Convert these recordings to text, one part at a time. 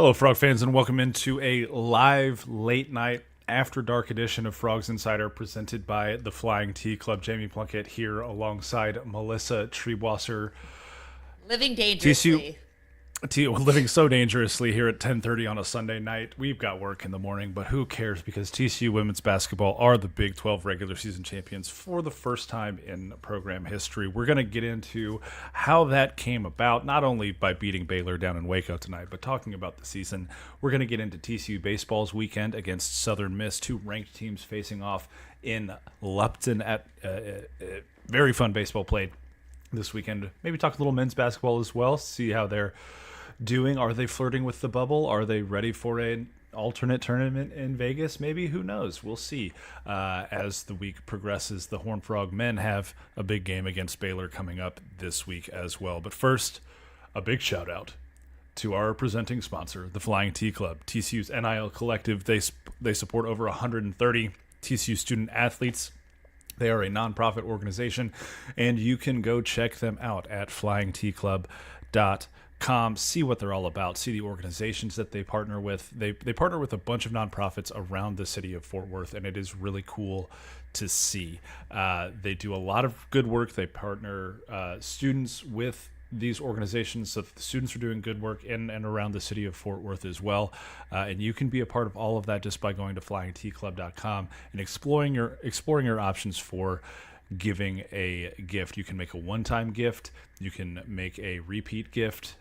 Hello, Frog fans, and welcome into a live late night after dark edition of Frogs Insider presented by the Flying T Club. Jamie Plunkett here alongside Melissa Treebwasser. Living TCU dangerously. living so dangerously here at 10:30 on a Sunday night. We've got work in the morning, but who cares, because TCU women's basketball are the Big 12 regular season champions for the first time in program history. We're going to get into how that came about, not only by beating Baylor down in Waco tonight, but talking about the season. We're going to get into TCU baseball's weekend against Southern Miss, two ranked teams facing off in Lupton at very fun baseball played this weekend. Maybe talk a little men's basketball as well, see how they're doing. Are they flirting with the bubble? Are they ready for an alternate tournament in Vegas? Maybe. Who knows? We'll see as the week progresses. The Horned Frog men have a big game against Baylor coming up this week as well. But first, a big shout out to our presenting sponsor, the Flying T Club, TCU's NIL collective. They support over 130 TCU student athletes. They are a nonprofit organization, and you can go check them out at flyingtclub.com. See what they're all about, see the organizations that they partner with. They partner with a bunch of nonprofits around the city of Fort Worth, and it is really cool to see. They do a lot of good work. They partner students with these organizations, so the students are doing good work in and around the city of Fort Worth as well. And you can be a part of all of that just by going to flyingtclub.com and exploring your options for giving a gift. You can make a one-time gift. You can make a repeat gift.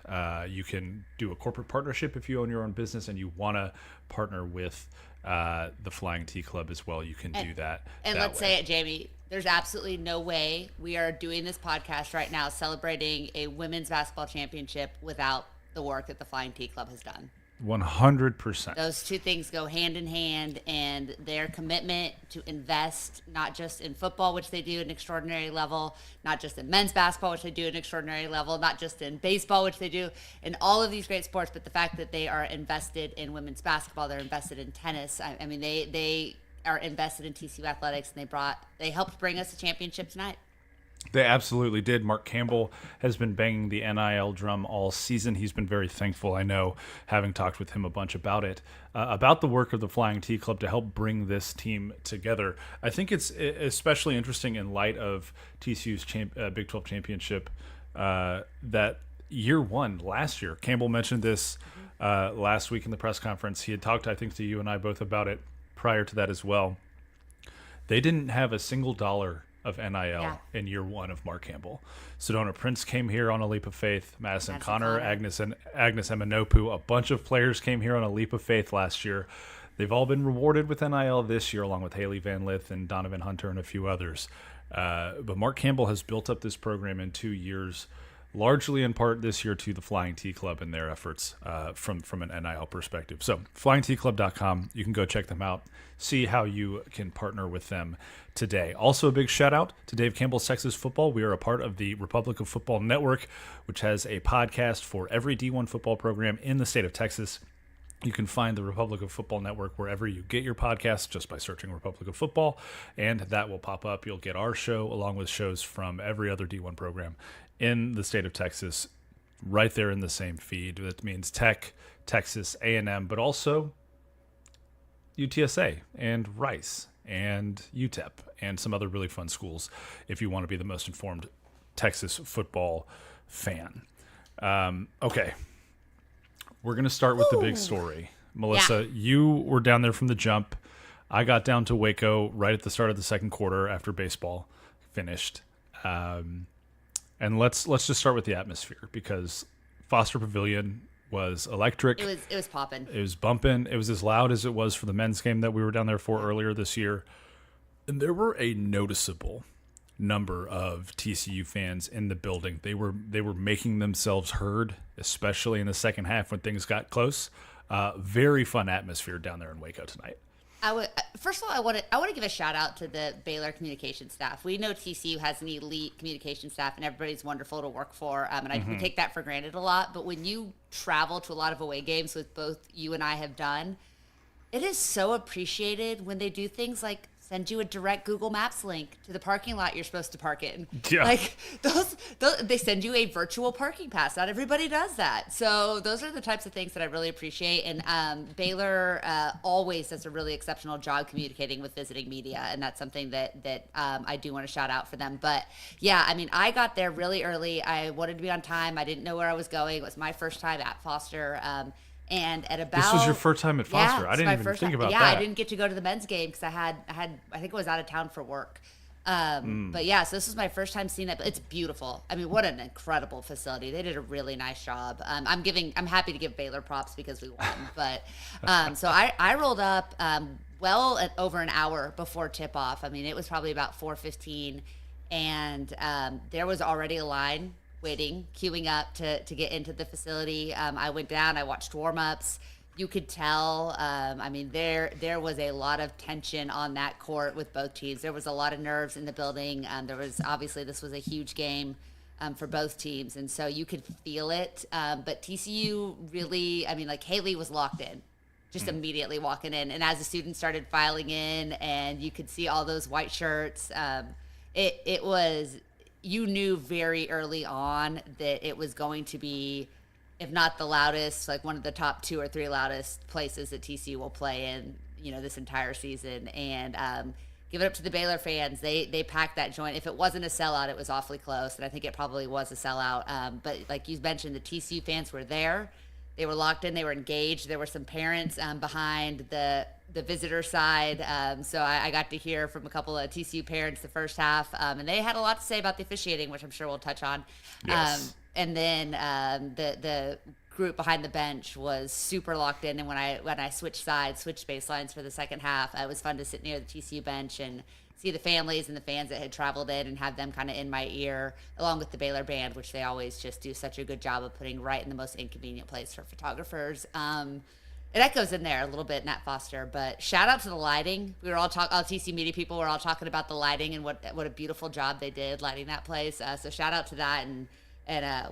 You can do a corporate partnership if you own your own business and you want to partner with the Flying T Club as well. You can do that. And that let's way. say it, Jamie, there's absolutely no way we are doing this podcast right now celebrating a women's basketball championship without the work that the Flying T Club has done. 100%. Those two things go hand in hand, and their commitment to invest not just in football, which they do at an extraordinary level, not just in men's basketball, which they do at an extraordinary level, not just in baseball, which they do in all of these great sports, but the fact that they are invested in women's basketball, they're invested in tennis. I mean, they are invested in TCU Athletics, and they helped bring us a championship tonight. They absolutely did. Mark Campbell has been banging the NIL drum all season. He's been very thankful, I know, having talked with him a bunch about it, about the work of the Flying T Club to help bring this team together. I think it's especially interesting in light of TCU's Big 12 championship that year one last year. Campbell mentioned this last week in the press conference. He had talked, I think, to you and I both about it prior to that as well. They didn't have a single dollar of NIL in year one of Mark Campbell. Sedona Prince came here on a leap of faith. Madison Connor, Agnes Eminopu, a bunch of players came here on a leap of faith last year. They've all been rewarded with NIL this year, along with Haley Van Lith and Donovan Hunter and a few others. But Mark Campbell has built up this program in 2 years, largely in part this year to the Flying T Club and their efforts from an NIL perspective. So flyingtclub.com, you can go check them out, see how you can partner with them today. Also, a big shout out to Dave Campbell's Texas Football. We are a part of the Republic of Football Network, which has a podcast for every D1 football program in the state of Texas. You can find the Republic of Football Network wherever you get your podcasts just by searching Republic of Football, and that will pop up. You'll get our show along with shows from every other D1 program in the state of Texas right there in the same feed. That means Tech, Texas, A&M, but also UTSA and Rice and UTEP and some other really fun schools if you want to be the most informed Texas football fan. Okay. We're going to start with the big story. Melissa, you were down there from the jump. I got down to Waco right at the start of the second quarter after baseball finished. And let's just start with the atmosphere, because Foster Pavilion was electric. It was popping. It was bumping. It was as loud as it was for the men's game that we were down there for earlier this year. And there were a noticeable number of TCU fans in the building. They were making themselves heard, especially in the second half when things got close. Very fun atmosphere down there in Waco tonight. First of all, I want to give a shout out to the Baylor communication staff. We know TCU has an elite communication staff, and everybody's wonderful to work for. And we take that for granted a lot. But when you travel to a lot of away games, with both you and I have done, it is so appreciated when they do things like send you a direct Google Maps link to the parking lot you're supposed to park in. Yeah. Like those they send you a virtual parking pass. Not everybody does that. So those are the types of things that I really appreciate. And Baylor always does a really exceptional job communicating with visiting media, and that's something that I do want to shout out for them. But yeah, I mean, I got there really early. I wanted to be on time. I didn't know where I was going. It was my first time at Foster. And at about This was your first time at Foster. I didn't even think about that. I didn't get to go to the men's game because I think I was out of town for work. But yeah, so this was my first time seeing it. But it's beautiful. I mean, what an incredible facility. They did a really nice job. I'm happy to give Baylor props because we won. But so I rolled up over an hour before tip off. I mean, it was probably about 4:15, and there was already a line waiting, queuing up to get into the facility. I went down, I watched warm-ups. You could tell, I mean, there was a lot of tension on that court with both teams. There was a lot of nerves in the building. Obviously, this was a huge game for both teams, and so you could feel it. But TCU really, I mean, like Haley was locked in, just immediately walking in. And as the students started filing in and you could see all those white shirts, it was, you knew very early on that it was going to be, if not the loudest, like one of the top 2 or 3 loudest places that TCU will play in, this entire season. And give it up to the Baylor fans. They packed that joint. If it wasn't a sellout, it was awfully close, and I think it probably was a sellout. But like you mentioned, the TCU fans were there. They were locked in. They were engaged. There were some parents behind the visitor side. So I got to hear from a couple of TCU parents the first half, and they had a lot to say about the officiating, which I'm sure we'll touch on. Yes. And then the group behind the bench was super locked in. And when I switched baselines for the second half, it was fun to sit near the TCU bench and see the families and the fans that had traveled in and have them kind of in my ear, along with the Baylor band, which they always just do such a good job of putting right in the most inconvenient place for photographers. It echoes in there a little bit, Nat Foster, but shout out to the lighting. We were all TCU media people were all talking about the lighting and what a beautiful job they did lighting that place. So shout out to that, and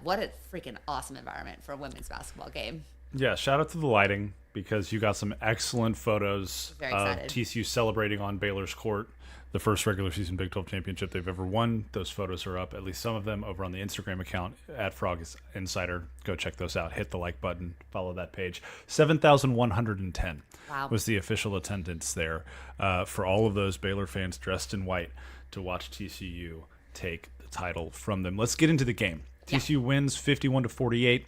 what a freaking awesome environment for a women's basketball game. Yeah, shout out to the lighting, because you got some excellent photos of TCU celebrating on Baylor's court, the first regular season Big 12 championship they've ever won. Those photos are up, at least some of them, over on the Instagram account at Frog Insider. Go check those out. Hit the like button. Follow that page. 7,110 was the official attendance there for all of those Baylor fans dressed in white to watch TCU take the title from them. Let's get into the game. Yeah. TCU wins 51-48.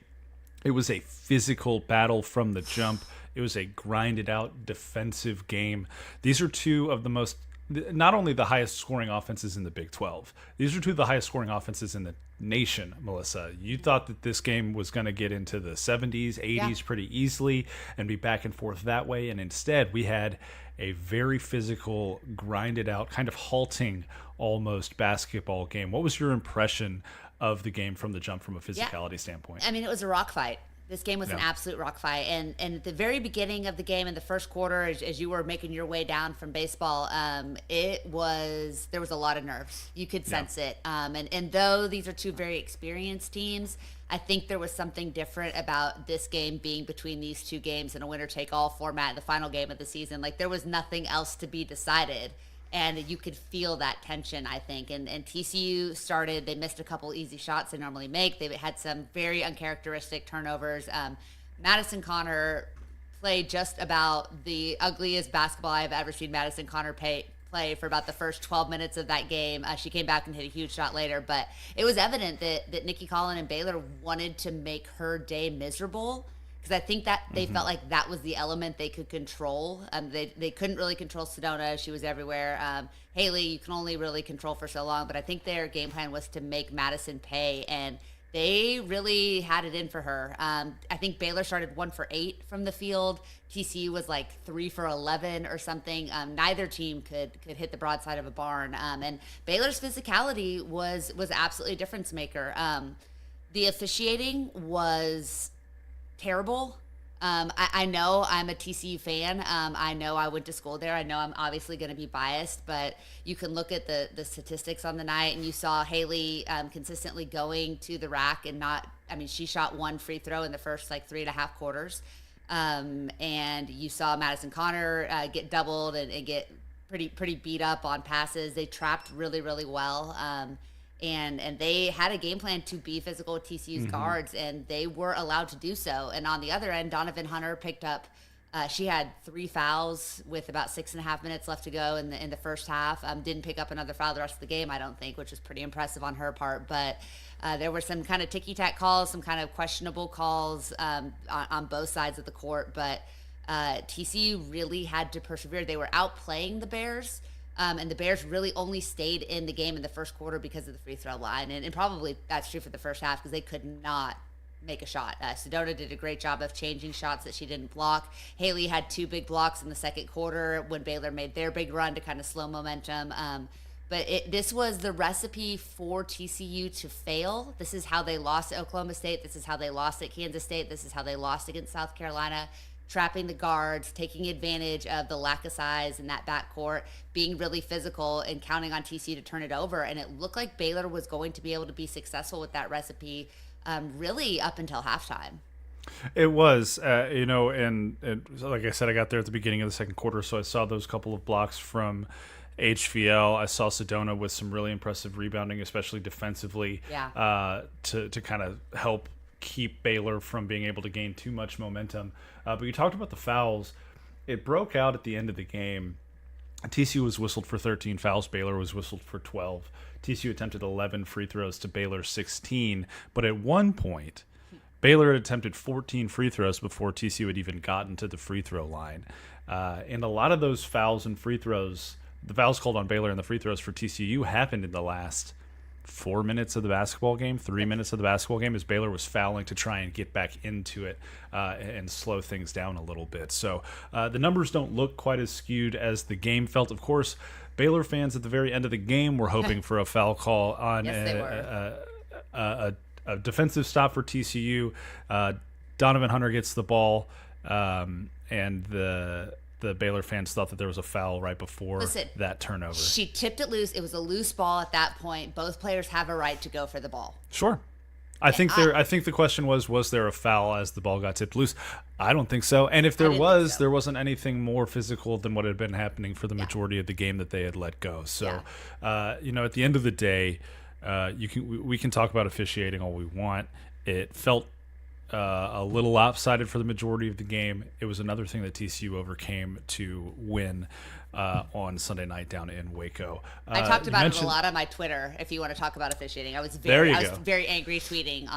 It was a physical battle from the jump. It was a grinded out defensive game. These are two of the most, not only the highest scoring offenses in the Big 12, these are two of the highest scoring offenses in the nation, Melissa. You thought that this game was going to get into the 70s, 80s pretty easily and be back and forth that way. And instead, we had a very physical, grinded out, kind of halting almost basketball game. What was your impression of the game from the jump from a physicality standpoint? I mean, it was a rock fight. This game was an absolute rock fight. And at the very beginning of the game, in the first quarter, as you were making your way down from baseball, there was a lot of nerves. You could sense it. And though these are two very experienced teams, I think there was something different about this game being between these two games in a winner-take-all format, the final game of the season. Like, there was nothing else to be decided. And you could feel that tension, I think. And TCU started, they missed a couple easy shots they normally make. They had some very uncharacteristic turnovers. Madison Connor played just about the ugliest basketball I've ever seen Madison Connor play for about the first 12 minutes of that game. She came back and hit a huge shot later. But it was evident that Nikki Collin and Baylor wanted to make her day miserable, because I think that they felt like that was the element they could control. They couldn't really control Sedona. She was everywhere. Haley, you can only really control for so long. But I think their game plan was to make Madison pay, and they really had it in for her. I think Baylor started 1 for 8 from the field. TCU was like 3 for 11 or something. Neither team could hit the broadside of a barn. And Baylor's physicality was absolutely a difference maker. The officiating was terrible. I know I'm a TCU fan. I know I went to school there. I know I'm obviously going to be biased, but you can look at the statistics on the night, and you saw Haley consistently going to the rack and she shot 1 free throw in the first 3.5 quarters. And you saw Madison Connor get doubled and get pretty beat up on passes. They trapped really, really well. And they had a game plan to be physical with TCU's guards, and they were allowed to do so. And on the other end, Donovan Hunter picked up. She had 3 fouls with about 6.5 minutes left to go in the first half. Didn't pick up another foul the rest of the game, I don't think, which was pretty impressive on her part. But there were some kind of ticky-tack calls, some kind of questionable calls on both sides of the court. But TCU really had to persevere. They were outplaying the Bears. And the Bears really only stayed in the game in the first quarter because of the free throw line. And probably that's true for the first half because they could not make a shot. Sedona did a great job of changing shots that she didn't block. Haley had 2 big blocks in the second quarter when Baylor made their big run to kind of slow momentum. But this was the recipe for TCU to fail. This is how they lost at Oklahoma State. This is how they lost at Kansas State. This is how they lost against South Carolina. Trapping the guards, taking advantage of the lack of size in that backcourt, being really physical and counting on TCU to turn it over. And it looked like Baylor was going to be able to be successful with that recipe really up until halftime. It was, and like I said, I got there at the beginning of the second quarter, so I saw those couple of blocks from HVL. I saw Sedona with some really impressive rebounding, especially defensively, to kind of help keep Baylor from being able to gain too much momentum. But you talked about the fouls. It broke out at the end of the game. TCU was whistled for 13 fouls. Baylor was whistled for 12. TCU attempted 11 free throws to Baylor's 16. But at one point, Baylor had attempted 14 free throws before TCU had even gotten to the free throw line. And a lot of those fouls and free throws, the fouls called on Baylor and the free throws for TCU happened in the last 4 minutes of the basketball game, 3 minutes of the basketball game, as Baylor was fouling to try and get back into it and slow things down a little bit. So the numbers don't look quite as skewed as the game felt. Of course, Baylor fans at the very end of the game were hoping for a foul call on a defensive stop for TCU. Donovan Hunter gets the ball, and the Baylor fans thought that there was a foul right before that turnover. She tipped it loose. It was a loose ball at that point. Both players have a right to go for the ball. Sure. I think the question was there a foul as the ball got tipped loose? I don't think so. And if there was, there wasn't anything more physical than what had been happening for the majority of the game that they had let go. So, at the end of the day, we can talk about officiating all we want. It felt a little lopsided for the majority of the game. It was another thing that TCU overcame to win on Sunday night down in Waco. I talked about it a lot on my Twitter. If you want to talk about officiating, I was very angry tweeting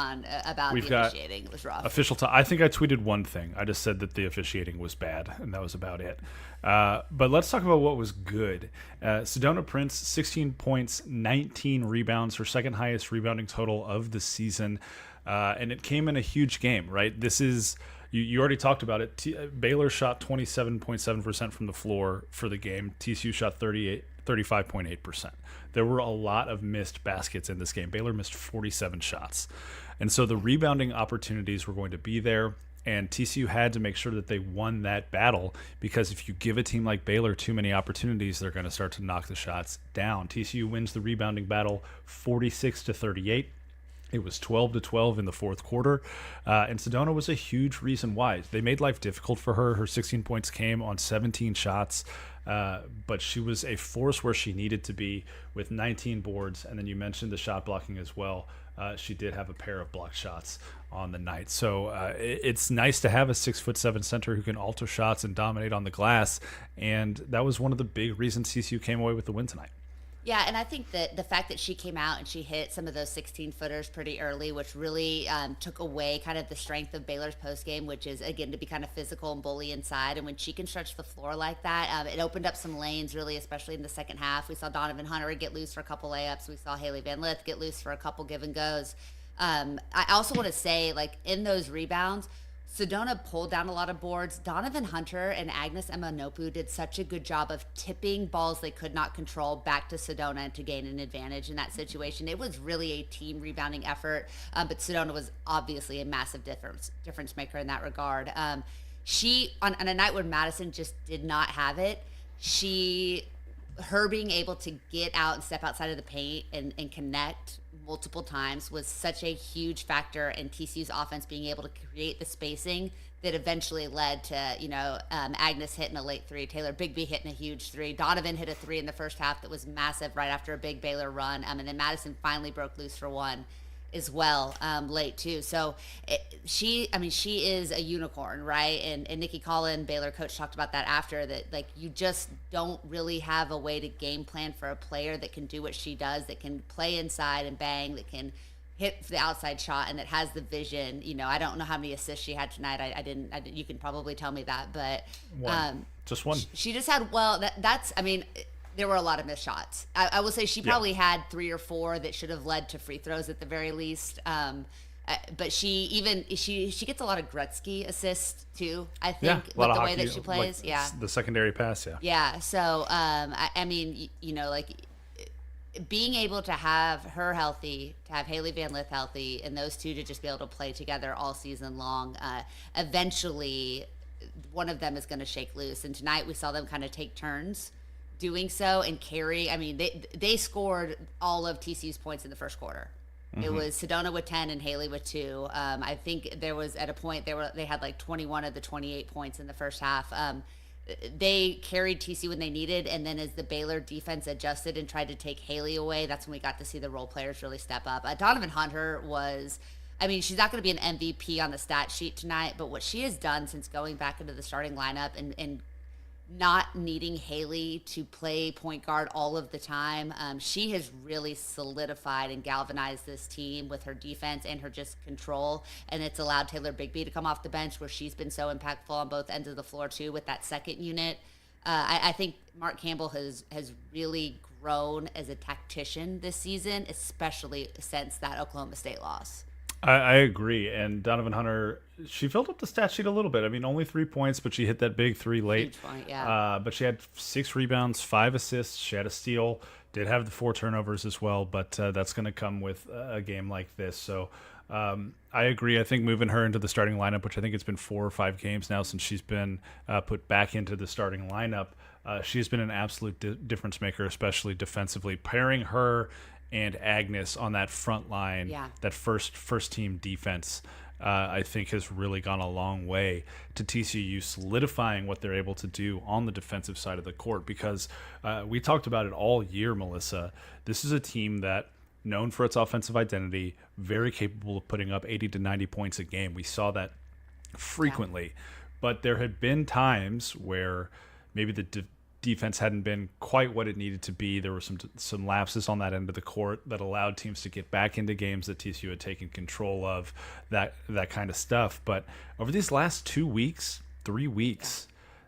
about the officiating. It was rough. I think I tweeted one thing. I just said that the officiating was bad, and that was about it. But let's talk about what was good. Sedona Prince, 16 points, 19 rebounds, her second highest rebounding total of the season. And it came in a huge game, right? This is, you already talked about it. Baylor shot 27.7% from the floor for the game. TCU shot 35.8%. There were a lot of missed baskets in this game. Baylor missed 47 shots. And so the rebounding opportunities were going to be there. And TCU had to make sure that they won that battle, because if you give a team like Baylor too many opportunities, they're going to start to knock the shots down. TCU wins the rebounding battle 46-38. It was 12-12 in the fourth quarter, and Sedona was a huge reason why. They made life difficult for her. Her 16 points came on 17 shots, but she was a force where she needed to be with 19 boards, and then you mentioned the shot blocking as well. She did have a pair of blocked shots on the night. So it's nice to have a 6'7" center who can alter shots and dominate on the glass, and that was one of the big reasons TCU came away with the win tonight. Yeah, and I think that the fact that she came out and she hit some of those 16-footers pretty early, which really took away kind of the strength of Baylor's postgame, which is, again, to be kind of physical and bully inside. And when she can stretch the floor like that, it opened up some lanes, really, especially in the second half. We saw Donovan Hunter get loose for a couple layups. We saw Haley Van Lith get loose for a couple give-and-goes. I also want to say, like, in those rebounds, Sedona pulled down a lot of boards. Donovan Hunter and Agnes Emanopu did such a good job of tipping balls they could not control back to Sedona to gain an advantage in that situation. It was really a team rebounding effort, but Sedona was obviously a massive difference maker in that regard. She, on a night where Madison just did not have it, her being able to get out and step outside of the paint and connect multiple times was such a huge factor in TCU's offense being able to create the spacing that eventually led to, Agnes hitting a late three, Taylor Bigby hitting a huge three. Donovan hit a three in the first half that was massive right after a big Baylor run. And then Madison finally broke loose for one as well, late too. So she is a unicorn, right? And Nikki Collin, Baylor coach, talked about that after that. Like, you just don't really have a way to game plan for a player that can do what she does, that can play inside and bang, that can hit the outside shot, and that has the vision. I don't know how many assists she had tonight. I didn't. You can probably tell me that, but one. Just one. She just had. Well, that's. I mean, there were a lot of missed shots. I will say she probably had 3 or 4 that should have led to free throws at the very least. But she gets a lot of Gretzky assists too. I think with the way that she plays. Like the secondary pass. Yeah. Yeah. So I mean, like, being able to have her healthy, to have Haley Van Lith healthy, and those two to just be able to play together all season long, eventually one of them is going to shake loose. And tonight we saw them kind of take turns doing so and carry. I mean, they scored all of TCU's points in the first quarter. Mm-hmm. It was Sedona with 10 and Haley with 2. I think there was at a point they had like 21 of the 28 points in the first half. They carried TCU when they needed, and then as the Baylor defense adjusted and tried to take Haley away, that's when we got to see the role players really step up. Donovan Hunter was, I mean, she's not going to be an MVP on the stat sheet tonight, but what she has done since going back into the starting lineup and not needing Haley to play point guard all of the time, she has really solidified and galvanized this team with her defense and her just control, and it's allowed Taylor Bigby to come off the bench, where she's been so impactful on both ends of the floor too with that second unit. I think Mark Campbell has really grown as a tactician this season, especially since that Oklahoma State loss. I agree. And Donovan Hunter, she filled up the stat sheet a little bit. I mean, only 3 points, but she hit that big 3 late. Huge point, yeah. But she had 6 rebounds, 5 assists. She had a steal, did have the 4 turnovers as well, but that's going to come with a game like this. So I agree. I think moving her into the starting lineup, which I think it's been 4 or 5 games now since she's been put back into the starting lineup, she's been an absolute difference maker, especially defensively. Pairing her and Agnes on that front line, that first team defense, I think has really gone a long way to TCU solidifying what they're able to do on the defensive side of the court, because we talked about it all year, Melissa. This is a team that, known for its offensive identity, very capable of putting up 80 to 90 points a game. We saw that frequently, but there had been times where maybe the defense hadn't been quite what it needed to be. There were some lapses on that end of the court that allowed teams to get back into games that TCU had taken control of, that kind of stuff. But over these last 2 weeks, 3 weeks,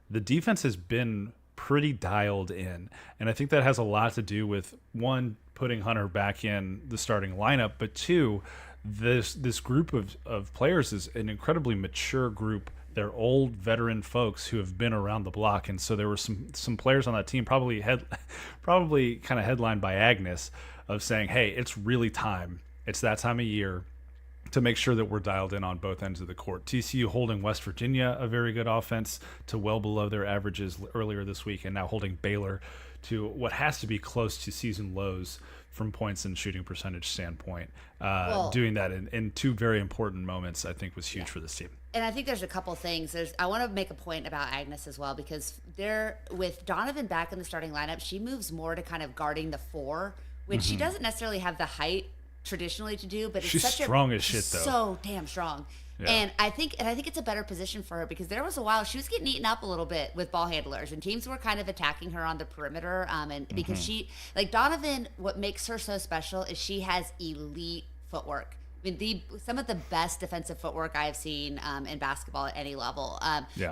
the defense has been pretty dialed in. And I think that has a lot to do with, one, putting Hunter back in the starting lineup, but 2, this group of players is an incredibly mature group. They're old veteran folks who have been around the block, and so there were some players on that team, probably kind of headlined by Agnes, of saying, "Hey, it's really time. It's that time of year to make sure that we're dialed in on both ends of the court." TCU holding West Virginia, a very good offense, to well below their averages earlier this week, and now holding Baylor to what has to be close to season lows from points and shooting percentage standpoint. Doing that in 2 very important moments, I think, was huge for this team. And I think there's a couple things. I want to make a point about Agnes as well, because with Donovan back in the starting lineup, she moves more to kind of guarding the 4, which she doesn't necessarily have the height traditionally to do, but she's strong as shit, though. So damn strong. Yeah. And I think it's a better position for her, because there was a while she was getting eaten up a little bit with ball handlers, and teams were kind of attacking her on the perimeter. And because she, like Donovan, what makes her so special is she has elite footwork. I mean, some of the best defensive footwork I have seen in basketball at any level.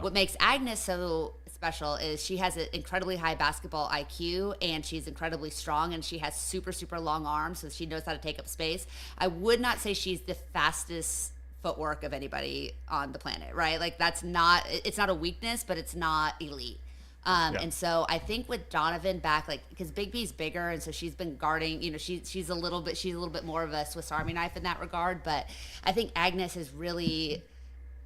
What makes Agnes so special is she has an incredibly high basketball IQ, and she's incredibly strong, and she has super, super long arms, so she knows how to take up space. I would not say she's the fastest footwork of anybody on the planet, right? Like, it's not a weakness, but it's not elite. And so I think with Donovan back, like, because Bigby's bigger, and so she's been guarding, she's a little bit more of a Swiss Army knife in that regard. But I think Agnes has really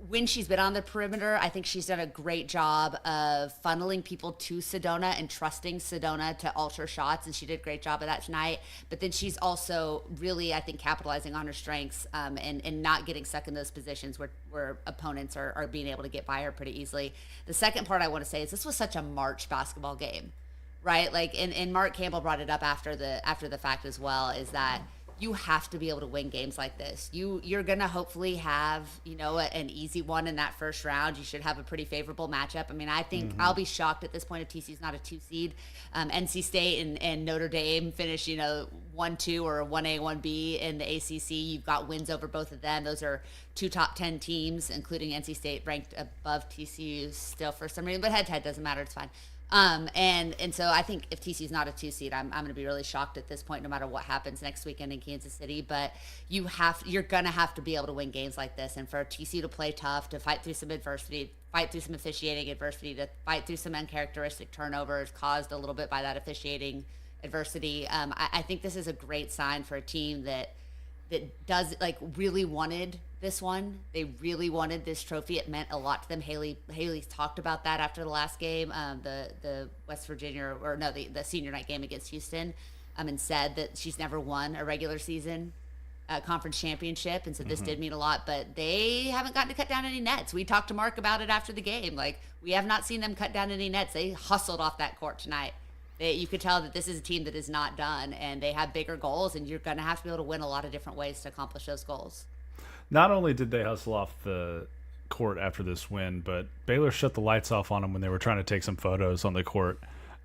when she's been on the perimeter, I think she's done a great job of funneling people to Sedona and trusting Sedona to alter shots, and she did a great job of that tonight. But then she's also really, I think, capitalizing on her strengths, and not getting stuck in those positions where opponents are being able to get by her pretty easily. The second part I want to say is this was such a March basketball game, right? Like, and Mark Campbell brought it up after the fact as well, is that you have to be able to win games like this. You're gonna hopefully have, an easy one in that first round. You should have a pretty favorable matchup. I mean, I think I'll be shocked at this point if TCU's not a 2 seed. NC State and Notre Dame finish 1-2 or 1A 1B in the ACC. You've got wins over both of them. Those are 2 top 10 teams, including NC State ranked above TCU still for some reason. But head to head doesn't matter. It's fine. And so I think if TCU's not a 2 seed, I'm going to be really shocked at this point, no matter what happens next weekend in Kansas City. But you're going to have to be able to win games like this, and for TCU to play tough, to fight through some adversity, fight through some officiating adversity, to fight through some uncharacteristic turnovers caused a little bit by that officiating adversity. I think this is a great sign for a team that does really wanted this one. They really wanted this trophy. It meant a lot to them. Haley talked about that after the last game, the West Virginia, or no, the senior night game against Houston, and said that she's never won a regular season conference championship, and so this did mean a lot. But they haven't gotten to cut down any nets. We talked to Mark about it after the game. Like, we have not seen them cut down any nets. They hustled off that court tonight. You could tell that this is a team that is not done, and they have bigger goals, and you're going to have to be able to win a lot of different ways to accomplish those goals. Not only did they hustle off the court after this win, but Baylor shut the lights off on them when they were trying to take some photos on the court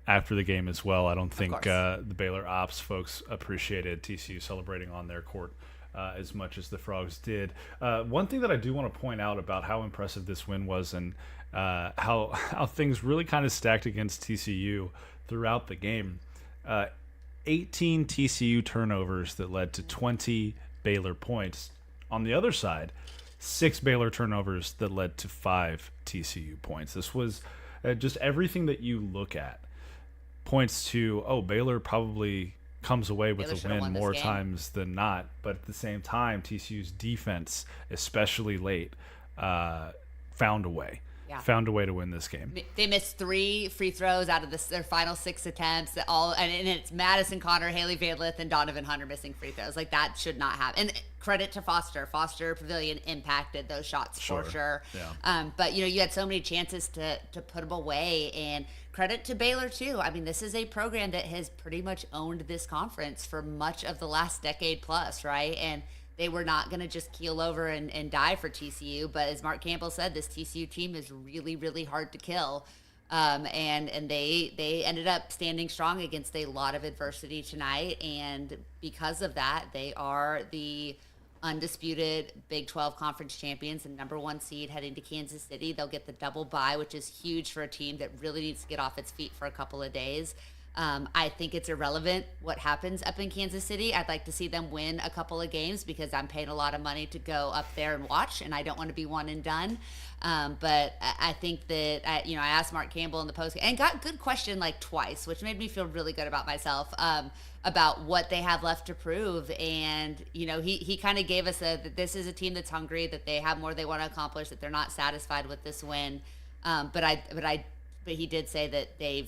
after the game as well. I don't think the Baylor ops folks appreciated TCU celebrating on their court as much as the Frogs did. One thing that I do want to point out about how impressive this win was, and how things really kind of stacked against TCU throughout the game. 18 TCU turnovers that led to 20 Baylor points. On the other side, 6 Baylor turnovers that led to 5 TCU points. This was just everything that you look at points to, Baylor probably comes away with a win more times than not. But at the same time, TCU's defense, especially late, found a way. Yeah. Found a way to win this game. They missed 3 free throws out of their final 6 attempts. And it's Madison Connor, Haley Vanlith, and Donovan Hunter missing free throws. Like, that should not happen. And credit to Foster. Foster Pavilion impacted those shots for sure. Yeah. But you had so many chances to put them away. And credit to Baylor too. I mean, this is a program that has pretty much owned this conference for much of the last decade plus, right? And they were not going to just keel over and die for TCU. But as Mark Campbell said, this TCU team is really, really hard to kill. And they ended up standing strong against a lot of adversity tonight. And because of that, they are the undisputed Big 12 conference champions and number 1 seed heading to Kansas City. They'll get the double bye, which is huge for a team that really needs to get off its feet for a couple of days. I think it's irrelevant what happens up in Kansas City. I'd like to see them win a couple of games because I'm paying a lot of money to go up there and watch, and I don't want to be one and done. But I think that, I asked Mark Campbell in the post and got a good question like twice, which made me feel really good about myself, about what they have left to prove. And, he kind of gave us that this is a team that's hungry, that they have more they want to accomplish, that they're not satisfied with this win. But he did say that they're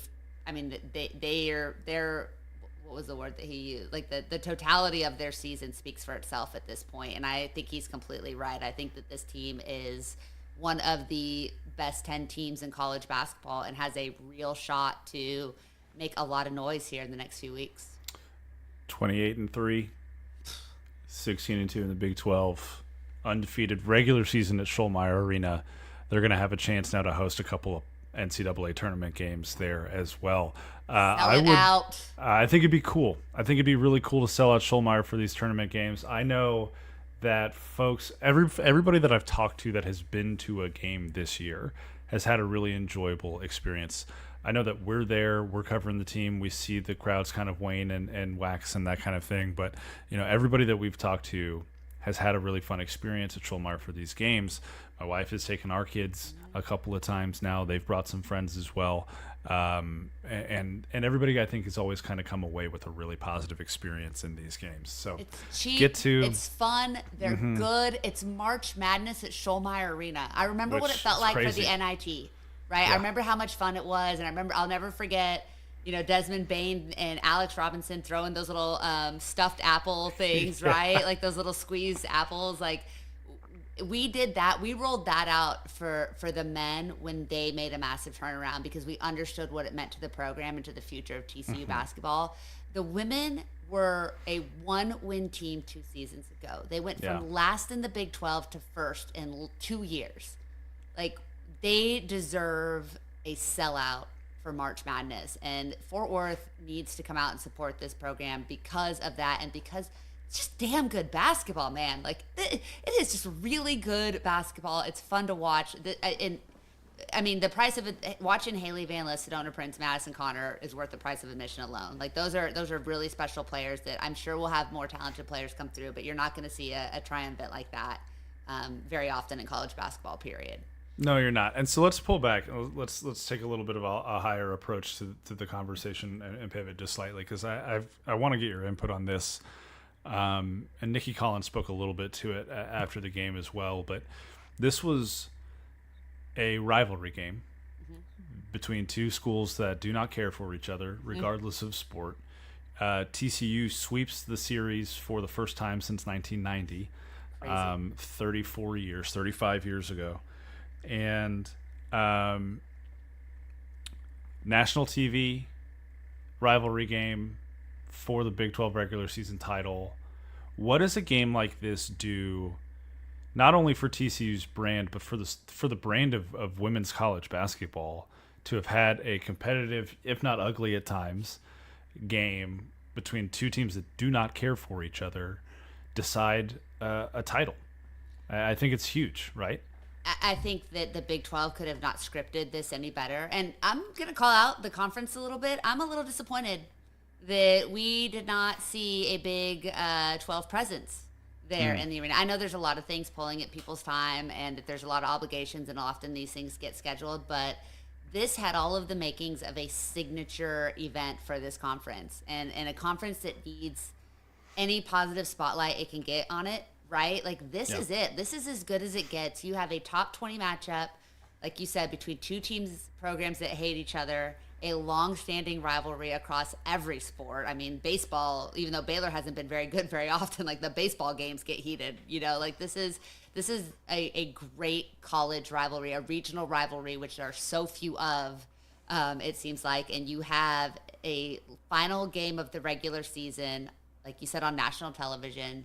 what was the word that he used? Like the totality of their season speaks for itself at this point. And I think he's completely right. I think that this team is one of the best 10 teams in college basketball and has a real shot to make a lot of noise here in the next few weeks. 28-3, 16-2 in the Big 12, undefeated regular season at Schollmeyer Arena. They're going to have a chance now to host a couple of NCAA tournament games there as well. I think it'd be cool. I think it'd be really cool to sell out Schollmeyer for these tournament games. I know that folks, everybody that I've talked to that has been to a game this year has had a really enjoyable experience. I know that we're there, we're covering the team, we see the crowds kind of wane and wax and that kind of thing. But everybody that we've talked to has had a really fun experience at Schollmeyer for these games. My wife has taken our kids a couple of times now. They've brought some friends as well. And everybody, I think, has always kind of come away with a really positive experience in these games. So it's cheap. Get to it's fun. They're good. It's March Madness at Schollmeyer Arena. I remember what it felt like crazy. for the NIT, right? Yeah. I remember how much fun it was, and I'll never forget, Desmond Bain and Alex Robinson throwing those little stuffed apple things, right? Like those little squeezed apples. Like we did that. We rolled that out for the men when they made a massive turnaround because we understood what it meant to the program and to the future of TCU basketball. The women were a 1-win team 2 seasons ago. They went from last in the Big 12 to first in 2 years. Like, they deserve a sellout for March Madness, and Fort Worth needs to come out and support this program because of that, and because it's just damn good basketball, man. Like, it is just really good basketball. It's fun to watch. The price of it, watching Haley Van Lith, Sedona Prince, Madison Connor is worth the price of admission alone. Like, those are really special players that I'm sure will have more talented players come through, but you're not going to see a triumvirate like that very often in college basketball, period. No, you're not. And so let's pull back. Let's take a little bit of a higher approach to the conversation and pivot just slightly, because I want to get your input on this. And Nikki Collins spoke a little bit to it after the game as well. But this was a rivalry game between two schools that do not care for each other, regardless of sport. TCU sweeps the series for the first time since 1990, 35 years ago. And national TV rivalry game for the Big 12 regular season title. What does a game like this do, not only for TCU's brand, but for the brand of women's college basketball, to have had a competitive, if not ugly at times, game between two teams that do not care for each other decide a title? I think it's huge, right? I think that the Big 12 could have not scripted this any better. And I'm going to call out the conference a little bit. I'm a little disappointed that we did not see a Big 12 presence there in the arena. I know there's a lot of things pulling at people's time and that there's a lot of obligations and often these things get scheduled, but this had all of the makings of a signature event for this conference, and a conference that needs any positive spotlight it can get on it. Right? Like, this is it. This is as good as it gets. You have a top 20 matchup, like you said, between two programs that hate each other, a long-standing rivalry across every sport. I mean, baseball, even though Baylor hasn't been very good very often, like, the baseball games get heated. Like, this is a great college rivalry, a regional rivalry, which there are so few of, it seems like. And you have a final game of the regular season, like you said, on national television,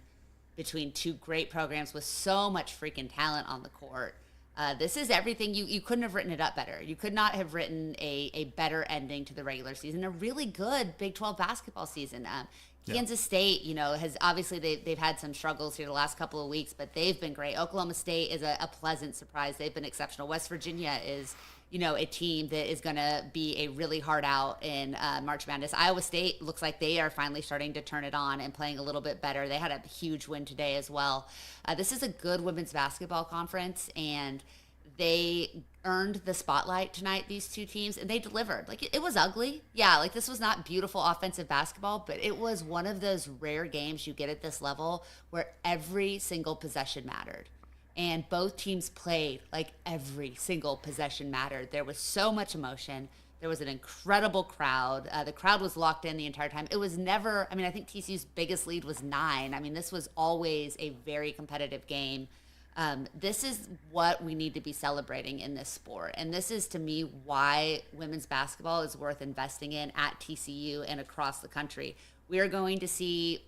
between two great programs with so much freaking talent on the court. This is everything. You couldn't have written it up better. You could not have written a better ending to the regular season. A really good Big 12 basketball season. Kansas State, has obviously they've had some struggles here the last couple of weeks, but they've been great. Oklahoma State is a pleasant surprise. They've been exceptional. West Virginia is a team that is going to be a really hard out in March Madness. Iowa State looks like they are finally starting to turn it on and playing a little bit better. They had a huge win today as well. This is a good women's basketball conference, and they earned the spotlight tonight, these two teams, and they delivered. Like, it was ugly. Yeah, like, this was not beautiful offensive basketball, but it was one of those rare games you get at this level where every single possession mattered. And both teams played like every single possession mattered. There was so much emotion. There was an incredible crowd. The crowd was locked in the entire time. It was never, I think TCU's biggest lead was 9. This was always a very competitive game. This is what we need to be celebrating in this sport. And this is, to me, why women's basketball is worth investing in at TCU and across the country. We are going to see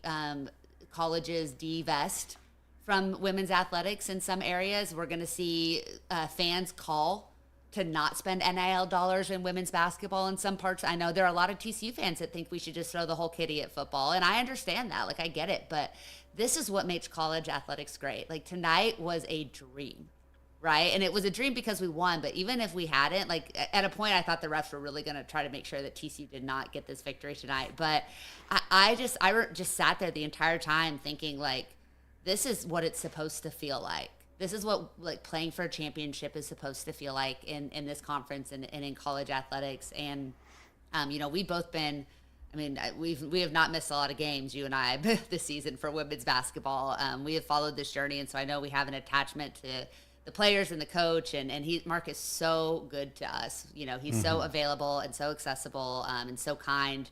colleges divest from women's athletics in some areas. We're going to see fans call to not spend NIL dollars in women's basketball in some parts. I know there are a lot of TCU fans that think we should just throw the whole kitty at football, and I understand that. Like, I get it, but this is what makes college athletics great. Like, tonight was a dream, right? And it was a dream because we won, but even if we hadn't, like, at a point I thought the refs were really going to try to make sure that TCU did not get this victory tonight. But I just sat there the entire time thinking, like, this is what it's supposed to feel like. this is what like playing for a championship is supposed to feel like in this conference and in college athletics. And we've both been. I mean, we have not missed a lot of games, you and I, this season for women's basketball. We have followed this journey, and so I know we have an attachment to the players and the coach. And Mark is so good to us. He's so available and so accessible and so kind.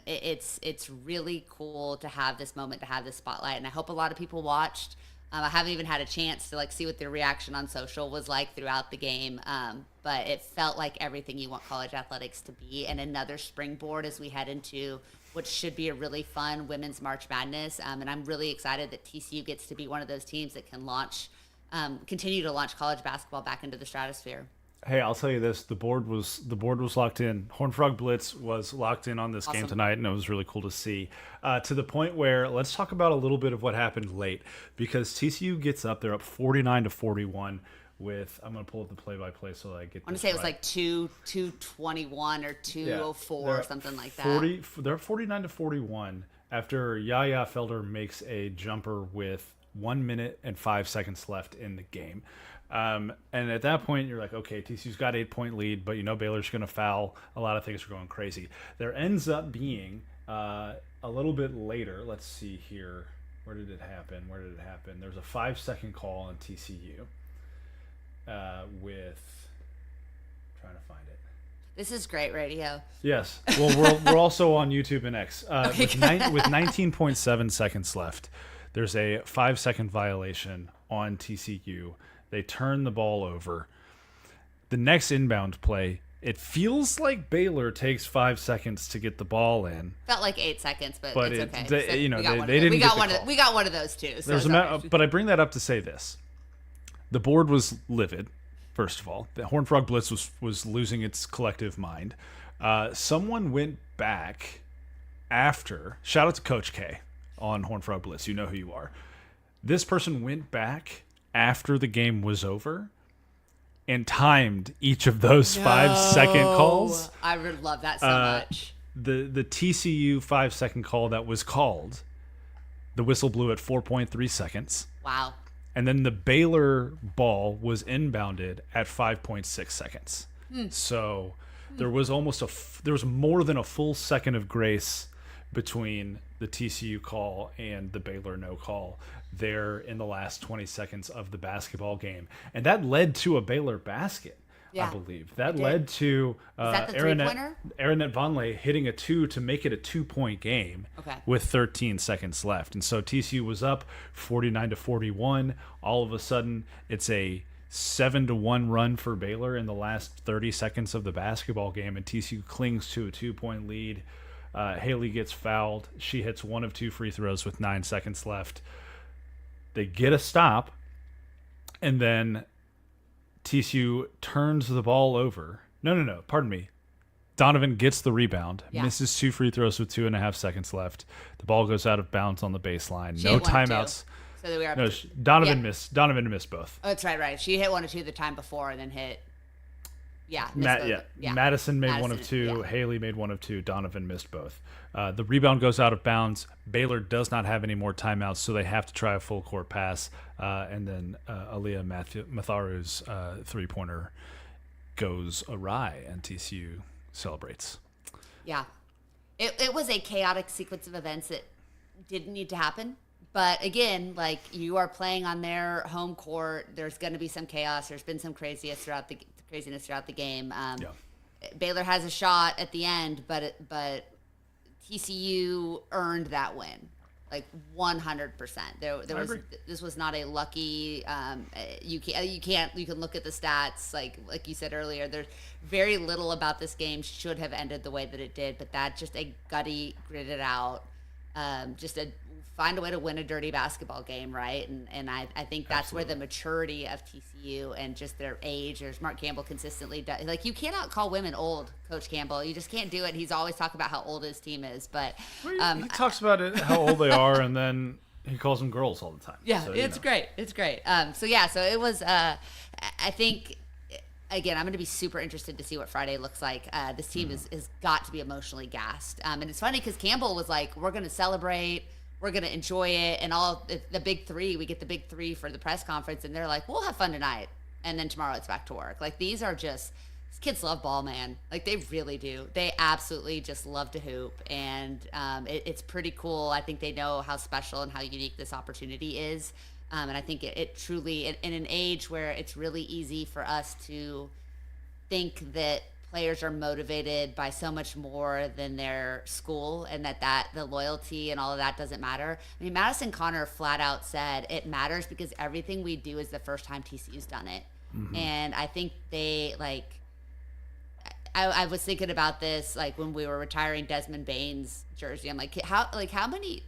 It's really cool to have this moment, to have this spotlight, and I hope a lot of people watched. I haven't even had a chance to see what their reaction on social was like throughout the game, but it felt like everything you want college athletics to be, and another springboard as we head into what should be a really fun women's March Madness. And I'm really excited that TCU gets to be one of those teams that can continue to launch college basketball back into the stratosphere. Hey, I'll tell you this: the board was locked in. Horned Frog Blitz was locked in on this game tonight, and it was really cool to see. To the point where let's talk about a little bit of what happened late, because TCU gets up. They're up 49-41 with. I'm going to pull up the play-by-play so that I get. I want to say it was like 2:21 or 2:04 or something like that. They're 49-41 after Yaya Felder makes a jumper with 1 minute and 5 seconds left in the game. And at that point, you're like, okay, TCU's got 8-point lead, but Baylor's going to foul. A lot of things are going crazy. There ends up being a little bit later. Let's see here. Where did it happen? There's a 5-second call on TCU with trying to find it. This is great radio. Yes. Well, we're also on YouTube and X. With 19.7 seconds left, there's a 5-second violation on TCU. They turn the ball over. The next inbound play, it feels like Baylor takes 5 seconds to get the ball in. Felt like 8 seconds, but it's okay. They didn't. We got one of those too. So but I bring that up to say this: the board was livid. First of all, the Horned Frog Blitz was losing its collective mind. Someone went back after. Shout out to Coach K on Horned Frog Blitz. You know who you are. This person went back after the game was over and timed each of those 5-second calls. I would love that so much. The TCU 5-second call that was called, the whistle blew at 4.3 seconds. Wow. And then the Baylor ball was inbounded at 5.6 seconds. So there was there was more than a full second of grace between the TCU call and the Baylor no call there in the last 20 seconds of the basketball game. And that led to a Baylor basket, I believe. That led to Aaronette Vonleh hitting a 2 to make it a 2-point game with 13 seconds left. And so TCU was up 49-41. All of a sudden, it's a 7-1 run for Baylor in the last 30 seconds of the basketball game, and TCU clings to a 2-point lead. Haley gets fouled. She hits 1 of 2 free throws with 9 seconds left. They get a stop, and then TCU turns the ball over. No, pardon me. Donovan gets the rebound, misses 2 free throws with 2.5 seconds left. The ball goes out of bounds on the baseline. No timeouts. So we are Donovan missed both. Oh, that's right. She hit 1 or 2 the time before, and then hit. Madison made 1 of 2. Yeah. Haley made 1 of 2. Donovan missed both. The rebound goes out of bounds. Baylor does not have any more timeouts, so they have to try a full court pass. And then Aaliyah Matharu's 3-pointer goes awry, and TCU celebrates. Yeah. It was a chaotic sequence of events that didn't need to happen. But again, you are playing on their home court. There's going to be some chaos. There's been some craziness throughout the game. Baylor has a shot at the end, but TCU earned that win, 100%. This was not a lucky. You can look at the stats, like you said earlier. There's very little about this game should have ended the way that it did, but that just a gutty, gritted out, find a way to win a dirty basketball game, right? And I think that's where the maturity of TCU and just their age, as Mark Campbell consistently does. You cannot call women old, Coach Campbell. You just can't do it. He's always talking about how old his team is, but he talks about it, how old they are, and then he calls them girls all the time. Yeah, so, it's great. It's great. So it was. I think. Again, I'm going to be super interested to see what Friday looks like. This team has got to be emotionally gassed. And it's funny because Campbell was like, we're going to celebrate. we're going to enjoy it. And the big three, we get the big three for the press conference, and they're like, we'll have fun tonight. And then tomorrow it's back to work. Like, these kids love ball, man. Like, they really do. They absolutely just love to hoop. And it's pretty cool. I think they know how special and how unique this opportunity is. And I think it truly, in an age where it's really easy for us to think that players are motivated by so much more than their school, and that the loyalty and all of that doesn't matter. I mean, Madison Connor flat out said it matters because everything we do is the first time TCU's done it. Mm-hmm. And I think they I was thinking about this like when we were retiring Desmond Bane's jersey. I'm like, how many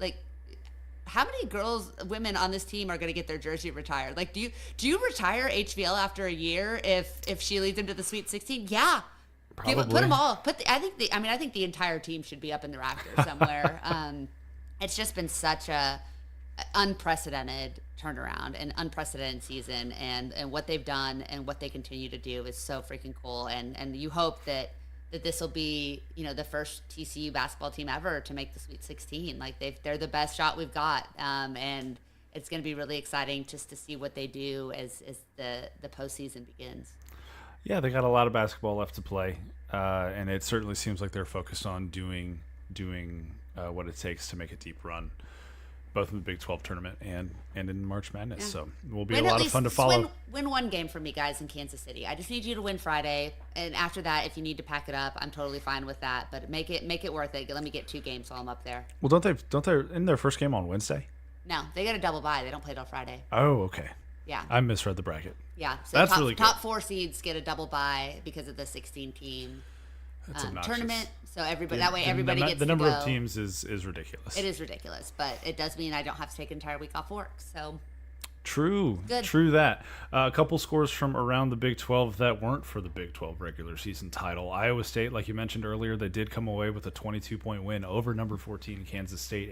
women on this team are going to get their jersey retired? Like, do you retire HVL after a year if she leads into the Sweet 16? Yeah. Probably. Put them all. I think the entire team should be up in the rafters somewhere. It's just been such a unprecedented turnaround and unprecedented season, and what they've done and what they continue to do is so freaking cool. And you hope that this will be, the first TCU basketball team ever to make the Sweet 16. Like, they're the best shot we've got. And it's going to be really exciting just to see what they do as the postseason begins. Yeah, they got a lot of basketball left to play, and it certainly seems like they're focused on doing what it takes to make a deep run, both in the Big 12 tournament and in March Madness. Yeah. So it will be a lot of fun to follow. Win one game for me, guys, in Kansas City. I just need you to win Friday, and after that, if you need to pack it up, I'm totally fine with that. But make it worth it. Let me get 2 games while I'm up there. Well, don't they in their first game on Wednesday? No, they got a double bye. They don't play till Friday. Oh, okay. Yeah. I misread the bracket. Yeah. So that's really good. Top 4 seeds get a double bye because of the 16-team tournament. So everybody everybody gets the number to go. Of teams is ridiculous. It is ridiculous, but it does mean I don't have to take an entire week off work. So true. Good. True that. A couple scores from around the Big 12 that weren't for the Big 12 regular season title. Iowa State, like you mentioned earlier, they did come away with a 22-point win over number 14 Kansas State,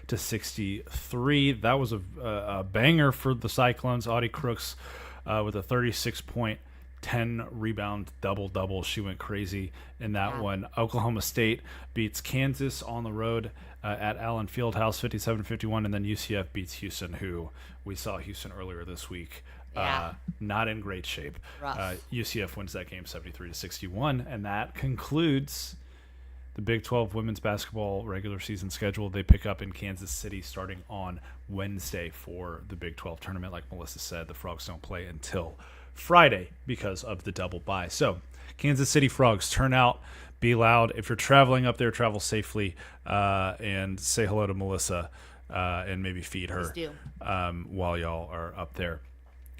85-63. That was a banger for the Cyclones. Audie Crooks with a 36-point 10-rebound double-double. She went crazy in that one. Oklahoma State beats Kansas on the road at Allen Fieldhouse 57-51, and then UCF beats Houston, who we saw Houston earlier this week. Not in great shape. UCF wins that game 73-61, and that concludes the Big 12 women's basketball regular season schedule. They pick up in Kansas City starting on Wednesday for the Big 12 tournament. Like Melissa said, the Frogs don't play until Friday because of the double bye. So, Kansas City Frogs, turn out, be loud. If you're traveling up there, travel safely, and say hello to Melissa and maybe feed her while y'all are up there.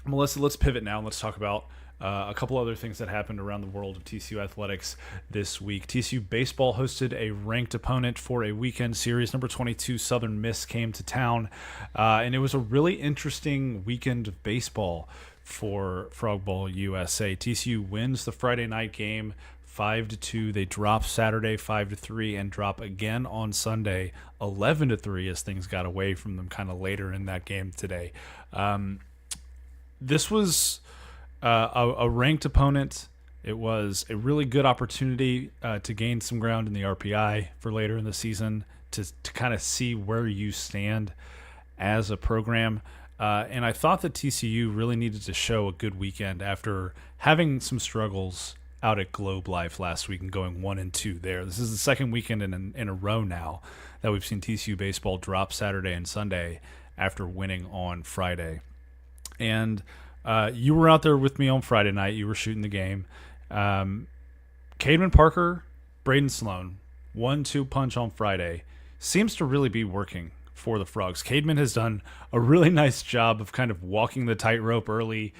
Melissa, let's pivot now. Let's talk about a couple other things that happened around the world of TCU Athletics this week. TCU Baseball hosted a ranked opponent for a weekend series. Number 22 Southern Miss came to town, and it was a really interesting weekend of baseball for Frog Bowl USA. TCU wins the Friday night game 5-2. They drop Saturday 5-3 and drop again on Sunday 11-3 as things got away from them kind of later in that game today. This was a ranked opponent. It was a really good opportunity to gain some ground in the RPI for later in the season to kind of see where you stand as a program. And I thought that TCU really needed to show a good weekend after having some struggles out at Globe Life last week and going 1-2 there. This is the second weekend in a row now that we've seen TCU baseball drop Saturday and Sunday after winning on Friday. And you were out there with me on Friday night. You were shooting the game. Cademan Parker, Braden Sloan, 1-2 punch on Friday seems to really be working for the Frogs. Cademan has done a really nice job of kind of walking the tightrope early,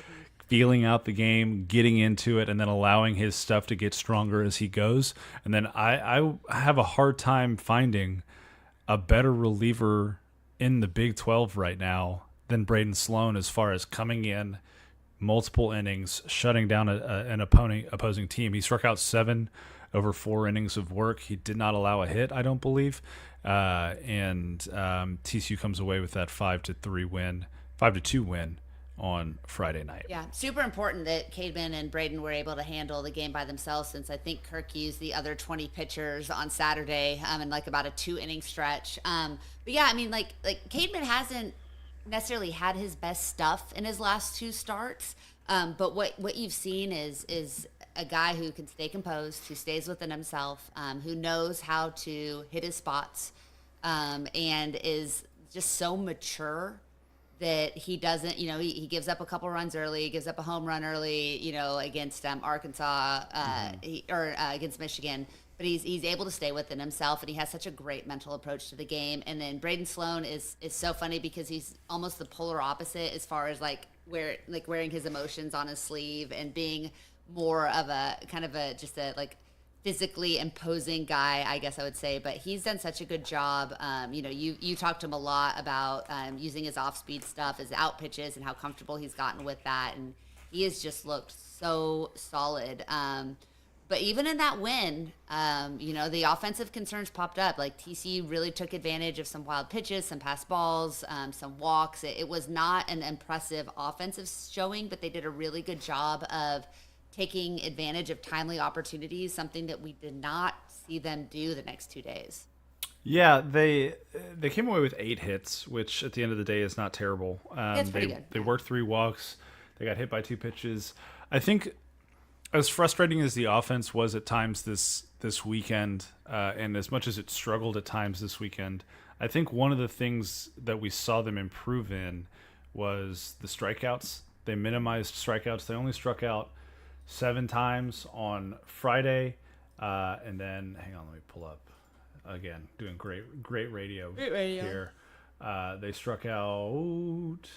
feeling out the game, getting into it, and then allowing his stuff to get stronger as he goes. And then I have a hard time finding a better reliever in the Big 12 right now than Braden Sloan as far as coming in, multiple innings, shutting down an opposing team. He struck out 7 over 4 innings of work. He did not allow a hit, I don't believe. And TCU comes away with that 5-2 win on Friday night. Yeah, super important that Cademan and Braden were able to handle the game by themselves, since I think Kirk used the other 20 pitchers on Saturday in like about a 2 inning stretch. But yeah, I mean, like Cademan hasn't necessarily had his best stuff in his last 2 starts. But what you've seen is a guy who can stay composed, who stays within himself, who knows how to hit his spots, and is just so mature that he doesn't, he gives up a couple runs early, he gives up a home run early, against Arkansas against Michigan. But he's able to stay within himself, and he has such a great mental approach to the game. And then Braden Sloan is so funny because he's almost the polar opposite as far as wearing his emotions on his sleeve and being more of a kind of just a physically imposing guy, I guess I would say. But he's done such a good job. You talked to him a lot about using his off-speed stuff, his out pitches, and how comfortable he's gotten with that. And he has just looked so solid. But even in that win, the offensive concerns popped up. Like, TCU really took advantage of some wild pitches, some pass balls, some walks. It was not an impressive offensive showing, but they did a really good job of taking advantage of timely opportunities, something that we did not see them do the next 2 days. Yeah, they came away with 8 hits, which at the end of the day is not terrible. It's pretty good. They worked 3 walks. They got hit by 2 pitches. I think as frustrating as the offense was at times this weekend, and as much as it struggled at times this weekend, I think one of the things that we saw them improve in was the strikeouts. They minimized strikeouts. They only struck out 7 times on Friday, and then hang on, let me pull up again. Doing great radio here. They struck out.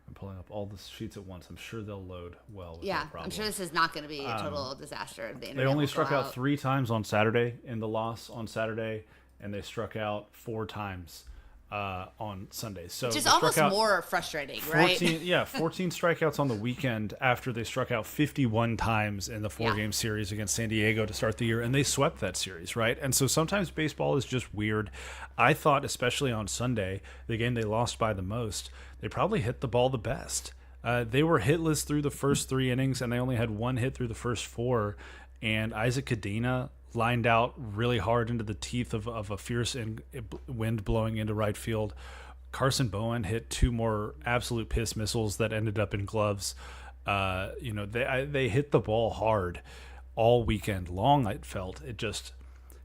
I'm pulling up all the sheets at once. I'm sure they'll load well. Yeah, I'm sure this is not going to be a total disaster. They only struck out 3 times on Saturday in the loss on Saturday, and they struck out 4 times on Sunday. So just almost more frustrating, 14, right? Yeah, 14 strikeouts on the weekend after they struck out 51 times in the 4-game series against San Diego to start the year, and they swept that series, right? And so sometimes baseball is just weird. I thought, especially on Sunday, the game they lost by the most, they probably hit the ball the best. They were hitless through the first 3 innings, and they only had 1 hit through the first 4, and Isaac Cadena lined out really hard into the teeth of a fierce wind blowing into right field. Carson Bowen hit 2 more absolute piss missiles that ended up in gloves. They hit the ball hard all weekend long. I felt it just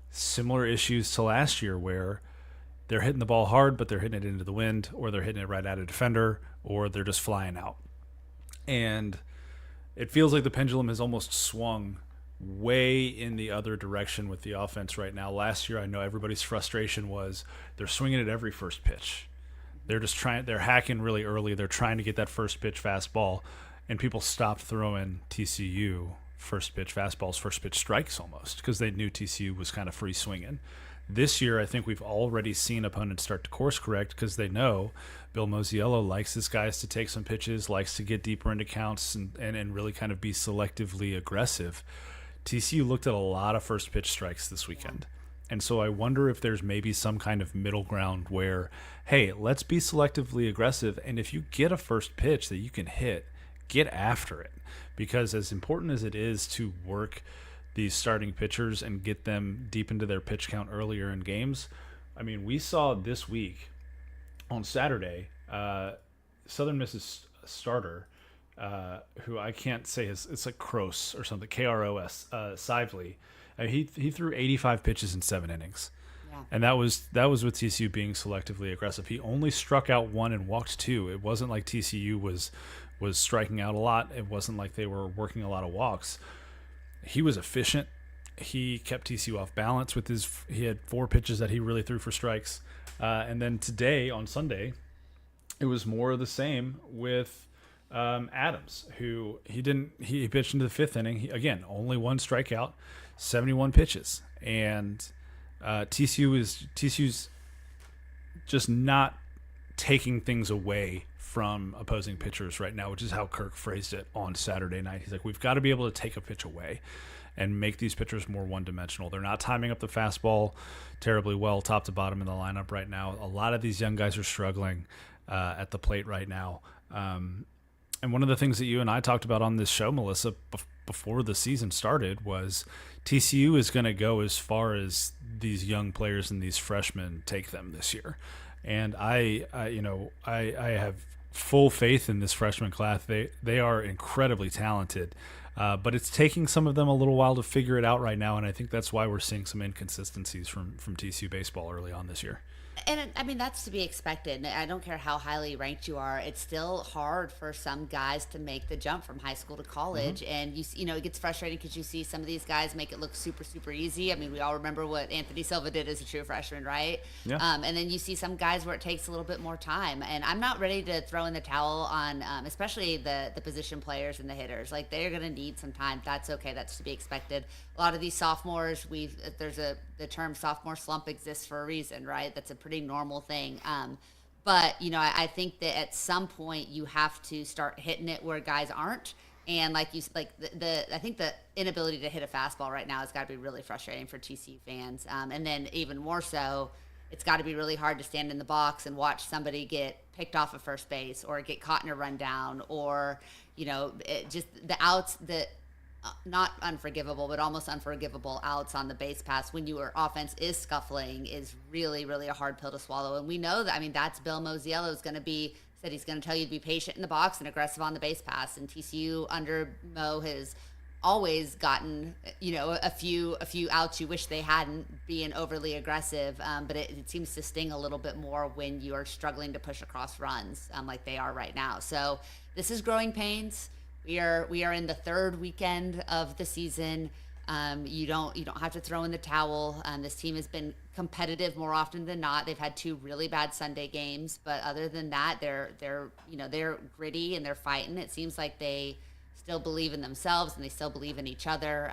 similar issues to last year where they're hitting the ball hard, but they're hitting it into the wind, or they're hitting it right at a defender, or they're just flying out. And it feels like the pendulum has almost swung way in the other direction with the offense right now. Last year, I know everybody's frustration was they're swinging at every first pitch. They're hacking really early. They're trying to get that first pitch fastball, and people stopped throwing TCU first pitch fastballs, first pitch strikes almost, because they knew TCU was kind of free swinging. This year, I think we've already seen opponents start to course correct because they know Bill Mosiello likes his guys to take some pitches, likes to get deeper into counts and really kind of be selectively aggressive. TCU looked at a lot of first pitch strikes this weekend. And so I wonder if there's maybe some kind of middle ground where, hey, let's be selectively aggressive. And if you get a first pitch that you can hit, get after it. Because as important as it is to work these starting pitchers and get them deep into their pitch count earlier in games, I mean, we saw this week on Saturday, Southern Miss's starter, who I can't say it's like Kroos or something, Kros, Sively. He threw 85 pitches in 7 innings. Yeah. And that was with TCU being selectively aggressive. He only struck out 1 and walked 2. It wasn't like TCU was striking out a lot. It wasn't like they were working a lot of walks. He was efficient. He kept TCU off balance with he had 4 pitches that he really threw for strikes. And then today on Sunday, it was more of the same with Adams, who he pitched into the 5th inning. Again, only 1 strikeout, 71 pitches. And TCU's just not taking things away from opposing pitchers right now, which is how Kirk phrased it on Saturday night. He's like, we've got to be able to take a pitch away and make these pitchers more one-dimensional. They're not timing up the fastball terribly well top to bottom in the lineup right now. A lot of these young guys are struggling at the plate right now. And one of the things that you and I talked about on this show, Melissa, before the season started, was TCU is going to go as far as these young players and these freshmen take them this year. And I have full faith in this freshman class. They are incredibly talented, but it's taking some of them a little while to figure it out right now. And I think that's why we're seeing some inconsistencies from TCU baseball early on this year. And I mean, that's to be expected. I don't care how highly ranked you are. It's still hard for some guys to make the jump from high school to college. And, it gets frustrating because you see some of these guys make it look super, super easy. I mean, we all remember what Anthony Silva did as a true freshman, right? Yeah. And then you see some guys where it takes a little bit more time. And I'm not ready to throw in the towel on, especially the position players and the hitters. Like, they're going to need some time. That's okay. That's to be expected. A lot of these sophomores, the term sophomore slump exists for a reason, right? That's a pretty normal thing. But I think that at some point you have to start hitting it where guys aren't. And I think the inability to hit a fastball right now has got to be really frustrating for TCU fans. And then even more so, it's got to be really hard to stand in the box and watch somebody get picked off of first base or get caught in a rundown or, just the outs that, not unforgivable, but almost unforgivable outs on the base pass when your offense is scuffling is really, really a hard pill to swallow. And we know that, that's Bill Mosiello is going to said he's going to tell you to be patient in the box and aggressive on the base pass. And TCU under Mo has always gotten, a few outs you wish they hadn't, being overly aggressive. But it seems to sting a little bit more when you are struggling to push across runs like they are right now. So this is growing pains. We are in the third weekend of the season. You don't have to throw in the towel. This team has been competitive more often than not. They've had two really bad Sunday games, but other than that, they're gritty and they're fighting. It seems like they still believe in themselves and they still believe in each other.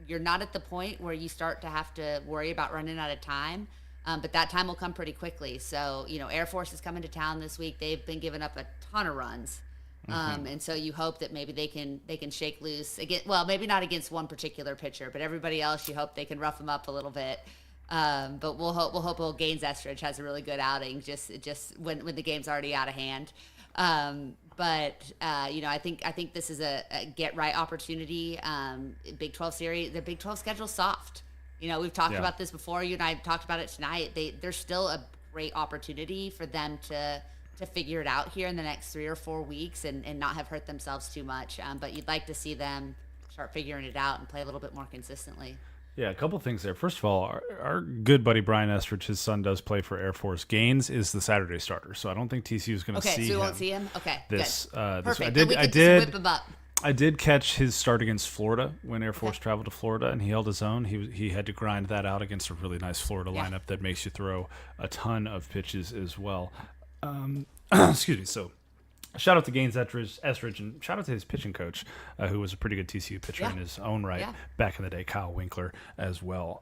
You're not at the point where you start to have to worry about running out of time. But that time will come pretty quickly. So, Air Force is coming to town this week. They've been giving up a ton of runs. And so you hope that maybe they can shake loose again. Well, maybe not against one particular pitcher, but everybody else, you hope they can rough them up a little bit. But we'll hope old Gaines Estridge has a really good outing, just when the game's already out of hand. I think this is a get right opportunity. Big 12 series, the Big 12 schedule's soft. We've talked about this before. You and I talked about it tonight. There's still a great opportunity for them to figure it out here in the next 3 or 4 weeks and not have hurt themselves too much. But you'd like to see them start figuring it out and play a little bit more consistently. Yeah, a couple things there. First of all, our good buddy Brian Estridge, his son, does play for Air Force. Gaines is the Saturday starter, so I don't think TCU is going to see him. Okay, so we won't see him? Okay, this, good. Perfect. I did whip him up. I did catch his start against Florida when Air Force traveled to Florida, and he held his own. He had to grind that out against a really nice Florida lineup that makes you throw a ton of pitches as well. Excuse me. So, shout out to Gaines Estridge, and shout out to his pitching coach, who was a pretty good TCU pitcher in his own right back in the day, Kyle Winkler, as well.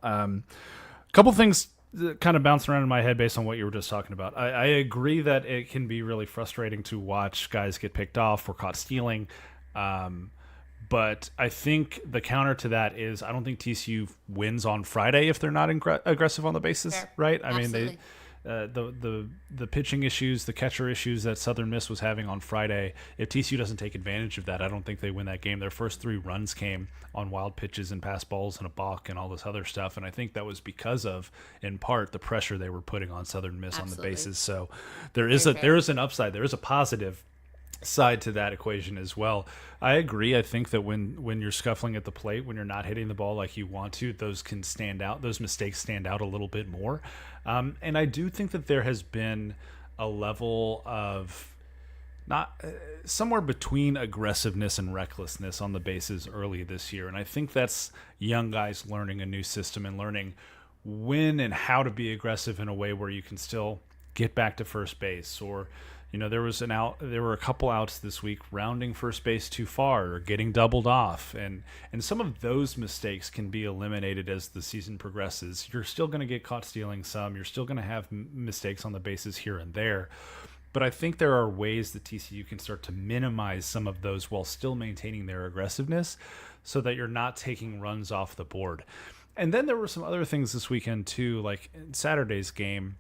Couple things that kind of bounce around in my head based on what you were just talking about. I agree that it can be really frustrating to watch guys get picked off or caught stealing. But I think the counter to that is I don't think TCU wins on Friday if they're not aggressive on the bases, Fair. right? Absolutely. I mean, the pitching issues, the catcher issues that Southern Miss was having on Friday, if TCU doesn't take advantage of that, I don't think they win that game. Their first 3 runs came on wild pitches and pass balls and a balk and all this other stuff, and I think that was because of, in part, the pressure they were putting on Southern Miss on the bases. So there is an upside, there is a positive side to that equation as well. I agree. I think that when you're scuffling at the plate, when you're not hitting the ball like you want to, those can stand out. Those mistakes stand out a little bit more. And I do think that there has been a level of not somewhere between aggressiveness and recklessness on the bases early this year. And I think that's young guys learning a new system and learning when and how to be aggressive in a way where you can still get back to first base, or there were a couple outs this week rounding first base too far or getting doubled off. And some of those mistakes can be eliminated as the season progresses. You're still going to get caught stealing some. You're still going to have mistakes on the bases here and there. But I think there are ways that TCU can start to minimize some of those while still maintaining their aggressiveness so that you're not taking runs off the board. And then there were some other things this weekend too, like in Saturday's game.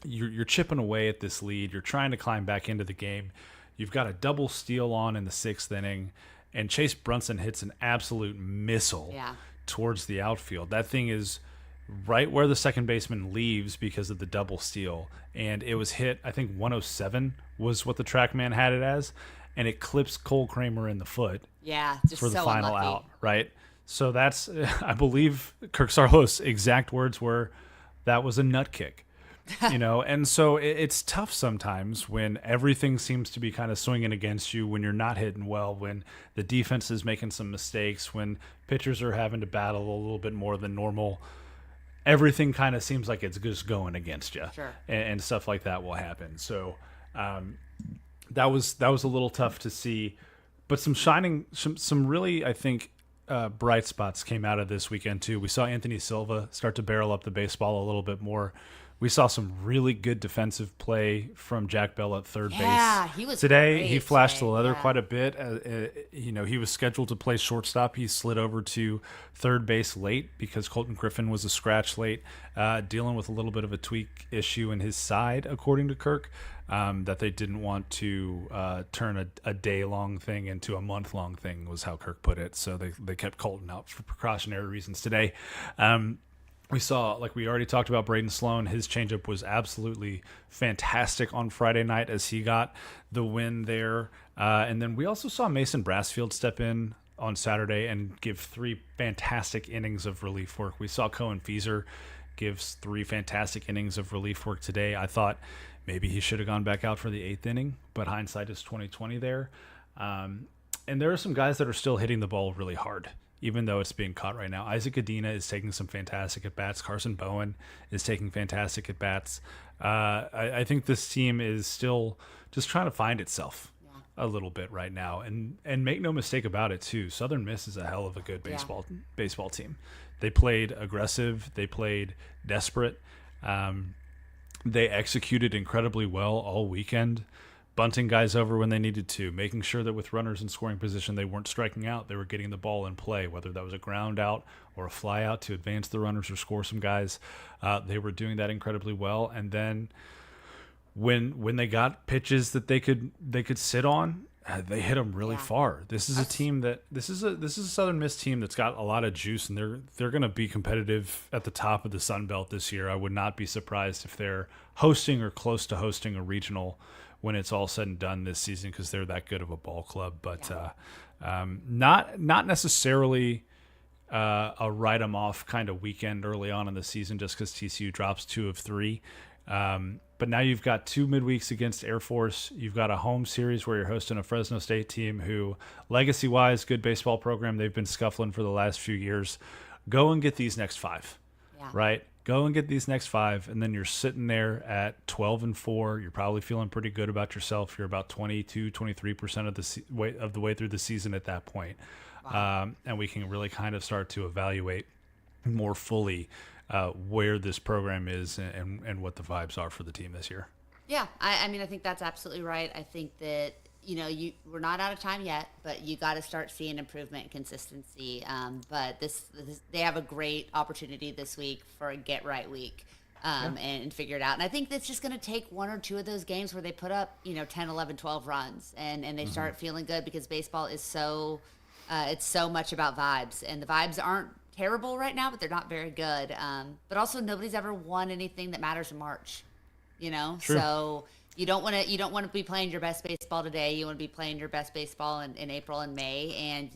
You're chipping away at this lead. You're trying to climb back into the game. You've got a double steal on in the 6th inning, and Chase Brunson hits an absolute missile towards the outfield. That thing is right where the second baseman leaves because of the double steal, and it was hit, I think 107 was what the TrackMan had it as, and it clips Cole Kramer in the foot just for the so final unlucky. out, right? So that's, I believe Kirk Sarlos' exact words were, that was a nut kick. And so it's tough sometimes when everything seems to be kind of swinging against you, when you're not hitting well, when the defense is making some mistakes, when pitchers are having to battle a little bit more than normal. Everything kind of seems like it's just going against you, and stuff like that will happen. So that was a little tough to see, but some really, I think, bright spots came out of this weekend too. We saw Anthony Silva start to barrel up the baseball a little bit more. We saw some really good defensive play from Jack Bell at third base. Yeah, he was today. Great he flashed today. the leather quite a bit. He was scheduled to play shortstop. He slid over to third base late because Colton Griffin was a scratch late, dealing with a little bit of a tweak issue in his side, according to Kirk, that they didn't want to turn a day-long thing into a month-long thing, was how Kirk put it. So they kept Colton out for precautionary reasons today. We saw, like we already talked about, Braden Sloan. His changeup was absolutely fantastic on Friday night as he got the win there. And then we also saw Mason Brassfield step in on Saturday and give 3 fantastic innings of relief work. We saw Cohen Feaser gives 3 fantastic innings of relief work today. I thought maybe he should have gone back out for the 8th inning, but hindsight is 20/20 there. And there are some guys that are still hitting the ball really hard, even though it's being caught right now. Isaac Adina is taking some fantastic at-bats. Carson Bowen is taking fantastic at-bats. I think this team is still just trying to find itself a little bit right now. And make no mistake about it, too. Southern Miss is a hell of a good baseball team. They played aggressive. They played desperate. They executed incredibly well all weekend, bunting guys over when they needed to, making sure that with runners in scoring position, they weren't striking out. They were getting the ball in play, whether that was a ground out or a fly out to advance the runners or score some guys. They were doing that incredibly well. And then when they got pitches that they could sit on, they hit them really far. This is a team this is a Southern Miss team that's got a lot of juice, and they're going to be competitive at the top of the Sun Belt this year. I would not be surprised if they're hosting or close to hosting a regional when it's all said and done this season, because they're that good of a ball club. But not necessarily a write them off kind of weekend early on in the season just because TCU drops 2 of 3. But now you've got 2 midweeks against Air Force. You've got a home series where you're hosting a Fresno State team who, legacy-wise, good baseball program. They've been scuffling for the last few years. Go and get these next 5, right? Go and get these next 5, and then you're sitting there at 12-4. You're probably feeling pretty good about yourself. You're about 22, 23% of the way through the season at that point. Wow. And we can really kind of start to evaluate more fully where this program is and what the vibes are for the team this year. Yeah, I mean, I think that's absolutely right. I think that, we're not out of time yet, but you got to start seeing improvement and consistency. But they have a great opportunity this week for a get-right week and figure it out. And I think that's just going to take 1 or 2 of those games where they put up, 10, 11, 12 runs and they start feeling good, because baseball is it's so much about vibes. And the vibes aren't terrible right now, but they're not very good. But also, nobody's ever won anything that matters in March, True. So you don't want to be playing your best baseball today. You want to be playing your best baseball in April and May, and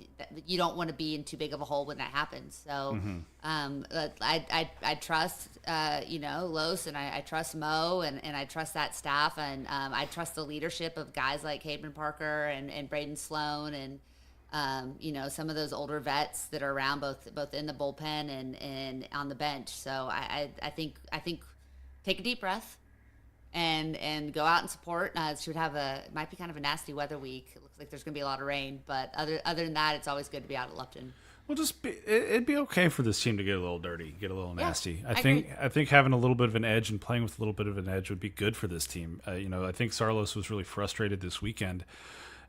you don't want to be in too big of a hole when that happens. So I trust Los, and I trust Mo, and I trust that staff, and I trust the leadership of guys like Caden Parker and Braden Sloan and some of those older vets that are around both in the bullpen and on the bench. So I think take a deep breath and go out and support. It might be kind of a nasty weather week. It looks like there's going to be a lot of rain, but other than that, it's always good to be out at Lupton. Well, it'd be okay for this team to get a little dirty, get a little nasty. I think having a little bit of an edge and playing with a little bit of an edge would be good for this team. I think Sarlos was really frustrated this weekend,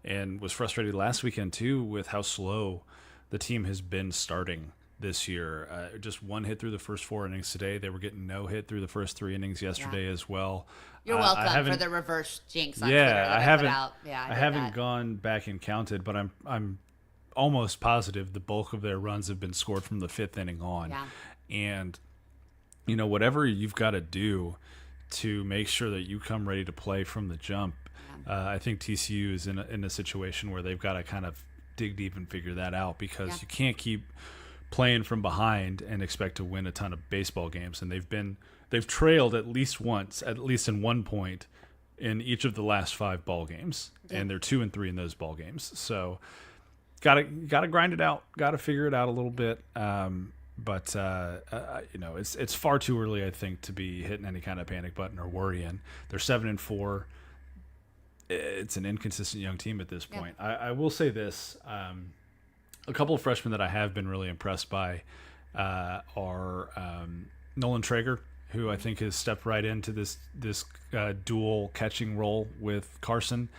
and was frustrated last weekend too with how slow the team has been starting this year. Just one hit through the first 4 innings today. They were getting no hit through the first 3 innings yesterday as well. You're welcome for the reverse jinx on Twitter that I haven't. put out. Yeah, I haven't gone back and counted, but I'm almost positive the bulk of their runs have been scored from the 5th inning on. Yeah. And whatever you've got to do to make sure that you come ready to play from the jump. I think TCU is in a situation where they've got to kind of dig deep and figure that out, because you can't keep playing from behind and expect to win a ton of baseball games. And they've trailed at least once, at least in one point, in each of the last 5 ball games, and they're 2-3 in those ball games. So gotta grind it out, gotta figure it out a little bit. But it's far too early, I think, to be hitting any kind of panic button or worrying. They're 7-4. It's an inconsistent young team at this point. I will say this: a couple of freshmen that I have been really impressed by are Nolan Traeger, who I think has stepped right into this dual catching role with Carson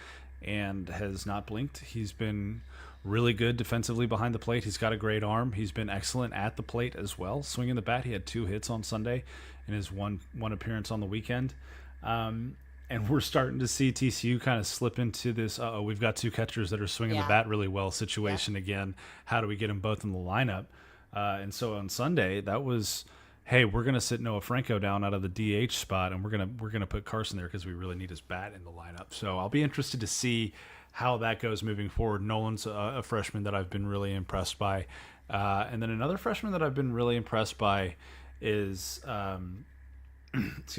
and has not blinked. He's been really good defensively behind the plate. He's got a great arm. He's been excellent at the plate as well, swinging the bat. He had 2 hits on Sunday in his one appearance on the weekend. And we're starting to see TCU kind of slip into this, we've got 2 catchers that are swinging the bat really well situation again. How do we get them both in the lineup? And so on Sunday, that was, hey, we're going to sit Noah Franco down out of the DH spot, and we're gonna put Carson there because we really need his bat in the lineup. So I'll be interested to see how that goes moving forward. Nolan's a freshman that I've been really impressed by. And then another freshman that I've been really impressed by is Mason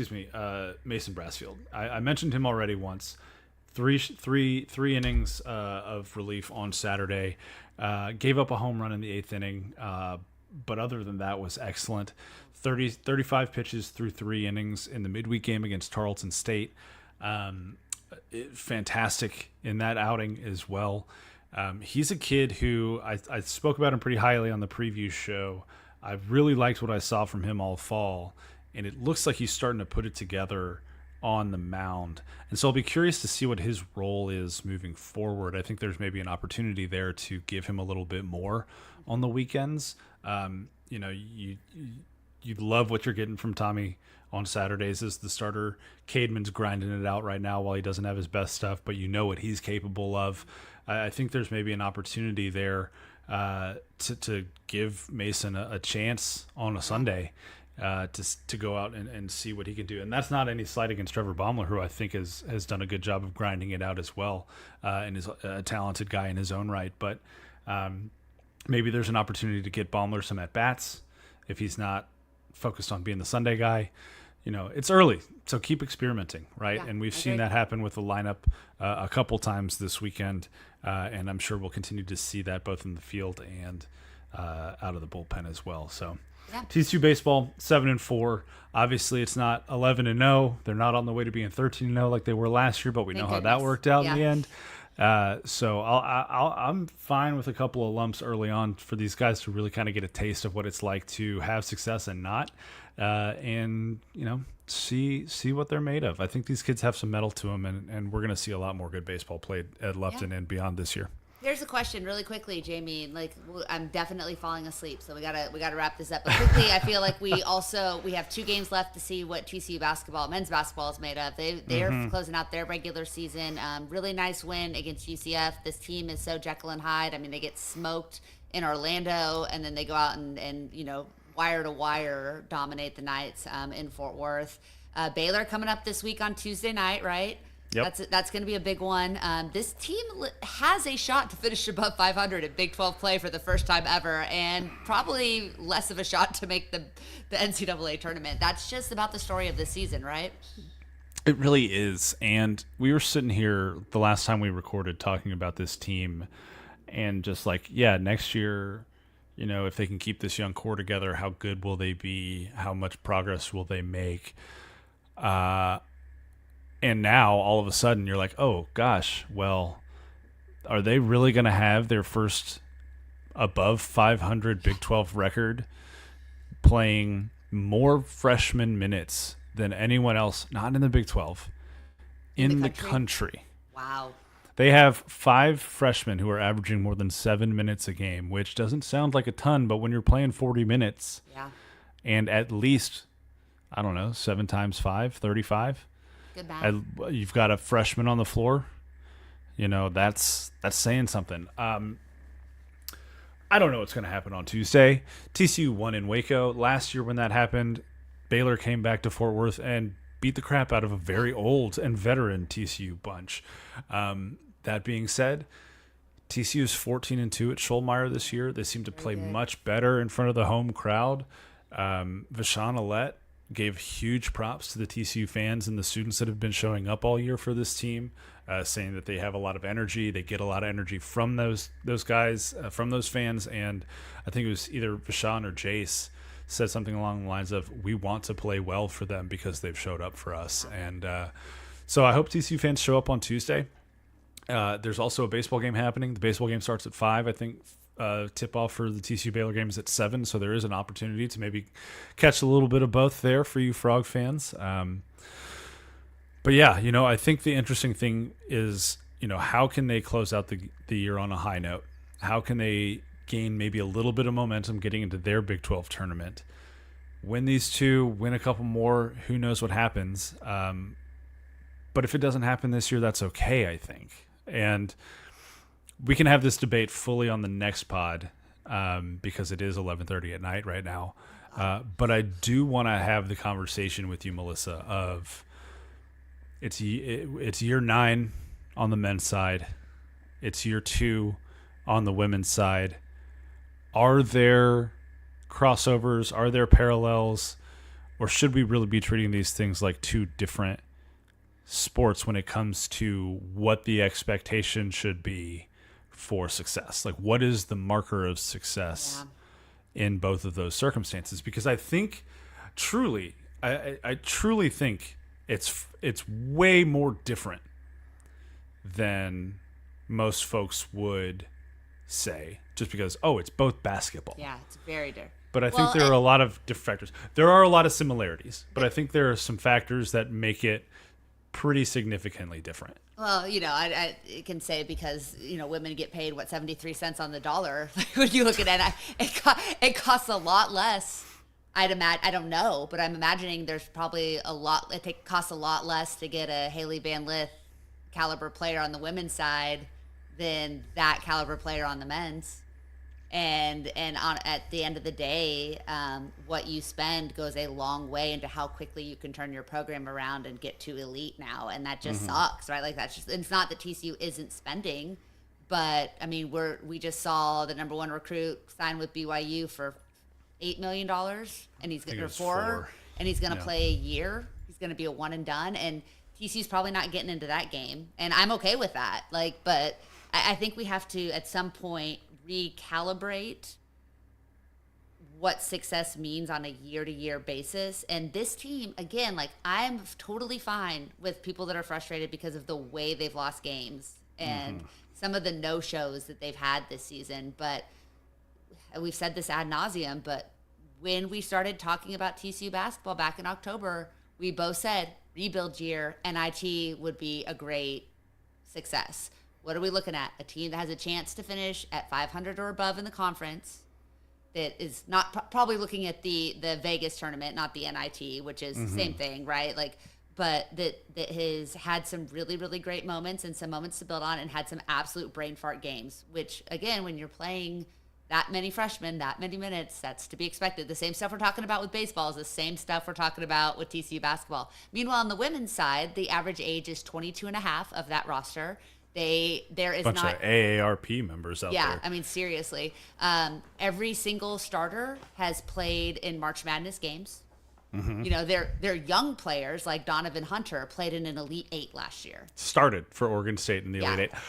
Brassfield. I mentioned him already once. Three innings of relief on Saturday. Gave up a home run in the 8th inning, but other than that was excellent. 35 pitches through 3 innings in the midweek game against Tarleton State. Fantastic in that outing as well. He's a kid who I spoke about him pretty highly on the preview show. I really liked what I saw from him all fall, and it looks like he's starting to put it together on the mound. And so I'll be curious to see what his role is moving forward. I think there's maybe an opportunity there to give him a little bit more on the weekends. You love what you're getting from Tommy on Saturdays as the starter. Cademan's grinding it out right now while he doesn't have his best stuff, but you know what he's capable of. I think there's maybe an opportunity there to give Mason a chance on a Sunday to go out and see what he can do. And that's not any slight against Trevor Baumler, who I think has done a good job of grinding it out as well, and is a talented guy in his own right. But maybe there's an opportunity to get Baumler some at-bats if he's not focused on being the Sunday guy. It's early, so keep experimenting, right? Yeah, and we've seen that happen with the lineup a couple times this weekend, and I'm sure we'll continue to see that both in the field and out of the bullpen as well. So TCU baseball 7-4. Obviously, it's not 11-0. They're not on the way to being 13-0 like they were last year, but we know how that worked out in the end. So I'm fine with a couple of lumps early on for these guys to really kind of get a taste of what it's like to have success and not, and see what they're made of. I think these kids have some mettle to them, and we're going to see a lot more good baseball played at Lupton and beyond this year. Here's a question really quickly, Jamie. I'm definitely falling asleep, so we gotta wrap this up. But quickly, I feel like we have 2 games left to see what TCU men's basketball is made of. They're closing out their regular season. Really nice win against UCF. This team is so Jekyll and Hyde. I mean, they get smoked in Orlando, and then they go out and wire to wire dominate the Knights in Fort Worth. Baylor coming up this week on Tuesday night, right? Yep. That's going to be a big one. This team has a shot to finish above 500 in Big 12 play for the first time ever, and probably less of a shot to make the NCAA tournament. That's just about the story of this season, right? It really is. And we were sitting here the last time we recorded talking about this team, and just next year, if they can keep this young core together, how good will they be? How much progress will they make? And now, all of a sudden, you're like, oh, gosh, well, are they really going to have their first above 500 Big 12 record playing more freshman minutes than anyone else, not in the Big 12, in the country? Wow. They have 5 freshmen who are averaging more than 7 minutes a game, which doesn't sound like a ton, but when you're playing 40 minutes Yeah. and at least, I don't know, 7 times 5, 35, Good math. you've got a freshman on the floor. That's saying something. I don't know what's going to happen on Tuesday. TCU won in Waco. Last year when that happened, Baylor came back to Fort Worth and beat the crap out of a very old and veteran TCU bunch. That being said, TCU is 14-2 at Schollmeyer this year. They seem to play much better in front of the home crowd. Vashon Alette gave huge props to the TCU fans and the students that have been showing up all year for this team, saying that they have a lot of energy. They get a lot of energy from those guys, from those fans. And I think it was either Vashon or Jace said something along the lines of, we want to play well for them because they've showed up for us. And so I hope TCU fans show up on Tuesday. There's also a baseball game happening. The baseball game starts at 5, I think. Tip-off for the TCU Baylor game is at 7, so there is an opportunity to maybe catch a little bit of both there for you Frog fans. But yeah, I think the interesting thing is, how can they close out the year on a high note? How can they gain maybe a little bit of momentum getting into their Big 12 tournament? Win these 2, win a couple more, who knows what happens. But if it doesn't happen this year, that's okay, I think. And we can have this debate fully on the next pod because it is 11:30 at night right now. But I do want to have the conversation with you, Melissa, of it's year 9 on the men's side. It's year 2 on the women's side. Are there crossovers? Are there parallels? Or should we really be treating these things like 2 different sports when it comes to what the expectation should be for success? Like, what is the marker of success in both of those circumstances? Because I think truly, I truly think it's way more different than most folks would say, just because, it's both basketball. Yeah, it's very different. But I think there are a lot of different factors. There are a lot of similarities, but I think there are some factors that make it pretty significantly different. Well, I can say because, women get paid, 73 cents on the dollar. When you look at it, it costs a lot less. I'd imagine, I don't know, but I'm imagining there's probably it costs a lot less to get a Haley Van Lith caliber player on the women's side than that caliber player on the men's. And at the end of the day, what you spend goes a long way into how quickly you can turn your program around and get to elite now. And that just sucks, right? Like, it's not that TCU isn't spending, but I mean, we just saw the number 1 recruit sign with BYU for $8 million, and he's going to $4, and he's going to play a year. He's going to be a one and done, and TCU's probably not getting into that game, and I'm okay with that. But I think we have to at some point recalibrate what success means on a year-to-year basis. And this team, again, I'm totally fine with people that are frustrated because of the way they've lost games and some of the no-shows that they've had this season. But we've said this ad nauseum, but when we started talking about TCU basketball back in October, we both said rebuild year, NIT would be a great success. What are we looking at? A team that has a chance to finish at 500 or above in the conference, that is not probably looking at the Vegas tournament, not the NIT, which is the same thing, right? But that has had some really, really great moments and some moments to build on, and had some absolute brain fart games, which, again, when you're playing that many freshmen, that many minutes, that's to be expected. The same stuff we're talking about with baseball is the same stuff we're talking about with TCU basketball. Meanwhile, on the women's side, the average age is 22 and a half of that roster. There is bunch not of AARP members out there. Yeah, I mean, seriously. Every single starter has played in March Madness games. They're young players like Donovan Hunter played in an Elite 8 last year. Started for Oregon State in the Elite 8.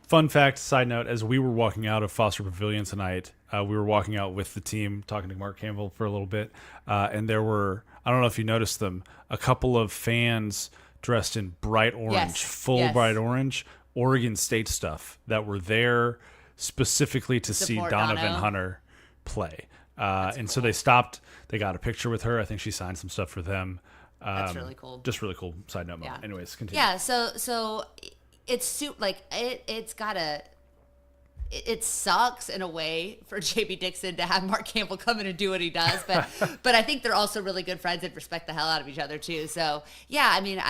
Fun fact, side note, as we were walking out of Foster Pavilion tonight, we were walking out with the team, talking to Mark Campbell for a little bit, and there were, I don't know if you noticed them, a couple of fans dressed in bright orange, bright orange, Oregon State stuff that were there specifically to see Donovan Hunter play. And cool. So they stopped. They got a picture with her. I think she signed some stuff for them. That's really cool. Just really cool side note moment. Anyways, continue. Yeah, so It's gotta. It sucks in a way for JB Dixon to have Mark Campbell come in and do what he does, but I think they're also really good friends and respect the hell out of each other too. So yeah, I mean,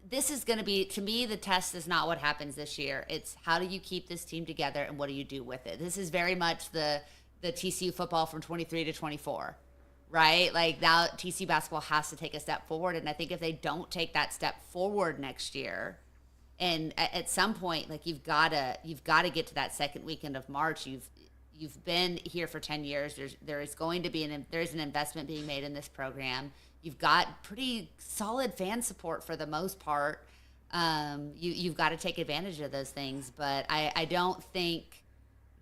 this is going to be, to me, the test is not what happens this year. It's how do you keep this team together and what do you do with it? This is very much the TCU football from 23 to 24, right? Like now TCU basketball has to take a step forward, and I think if they don't take that step forward next year. And at some point, like you've got to get to that second weekend of March. You've been here for 10 years. There is going to be an investment being made in this program. You've got pretty solid fan support for the most part. You've got to take advantage of those things. But I don't think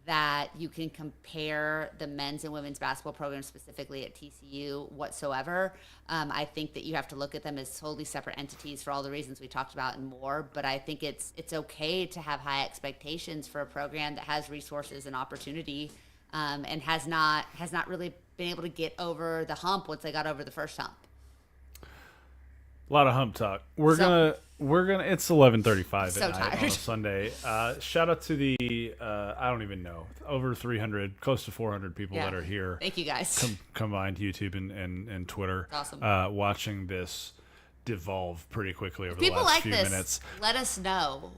that you can compare the men's and women's basketball programs specifically at TCU whatsoever. I think that you have to look at them as totally separate entities for all the reasons we talked about and more. But I think it's okay to have high expectations for a program that has resources and opportunity, and has not really been able to get over the hump once they got over the first hump. A lot of hump talk. We're gonna. It's 11:35 at night on a Sunday. Shout out to the I don't even know, over 300, close to 400 people that are here. Thank you guys. Combined YouTube and Twitter. Awesome. Watching this devolve pretty quickly over the last few minutes. Let us know.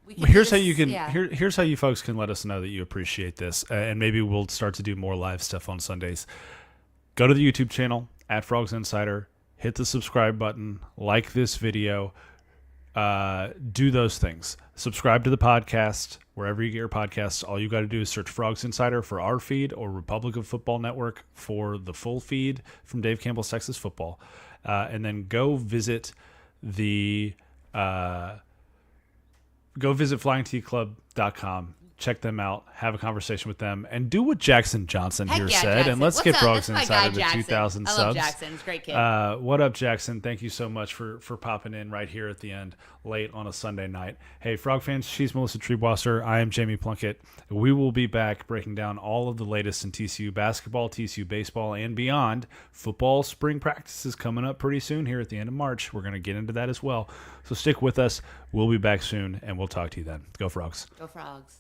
Here's how you can. Here's how you folks can let us know that you appreciate this, and maybe we'll start to do more live stuff on Sundays. Go to the YouTube channel @Frogs Insider. Hit the subscribe button, like this video, do those things. Subscribe to the podcast, wherever you get your podcasts. All you got to do is search Frogs Insider for our feed or Republic of Football Network for the full feed from Dave Campbell's Texas Football. And then go visit FlyingTClub.com. Check them out, have a conversation with them, and do what Jackson Johnson said. Jackson. And let's get Frogs Insider to 2,000 subs. I love Jackson. He's a great kid. What up, Jackson? Thank you so much for popping in right here at the end, late on a Sunday night. Hey, Frog fans, she's Melissa Treebwasser. I am Jamie Plunkett. We will be back breaking down all of the latest in TCU basketball, TCU baseball, and beyond. Football spring practice is coming up pretty soon here at the end of March. We're going to get into that as well. So stick with us. We'll be back soon, and we'll talk to you then. Go Frogs. Go Frogs.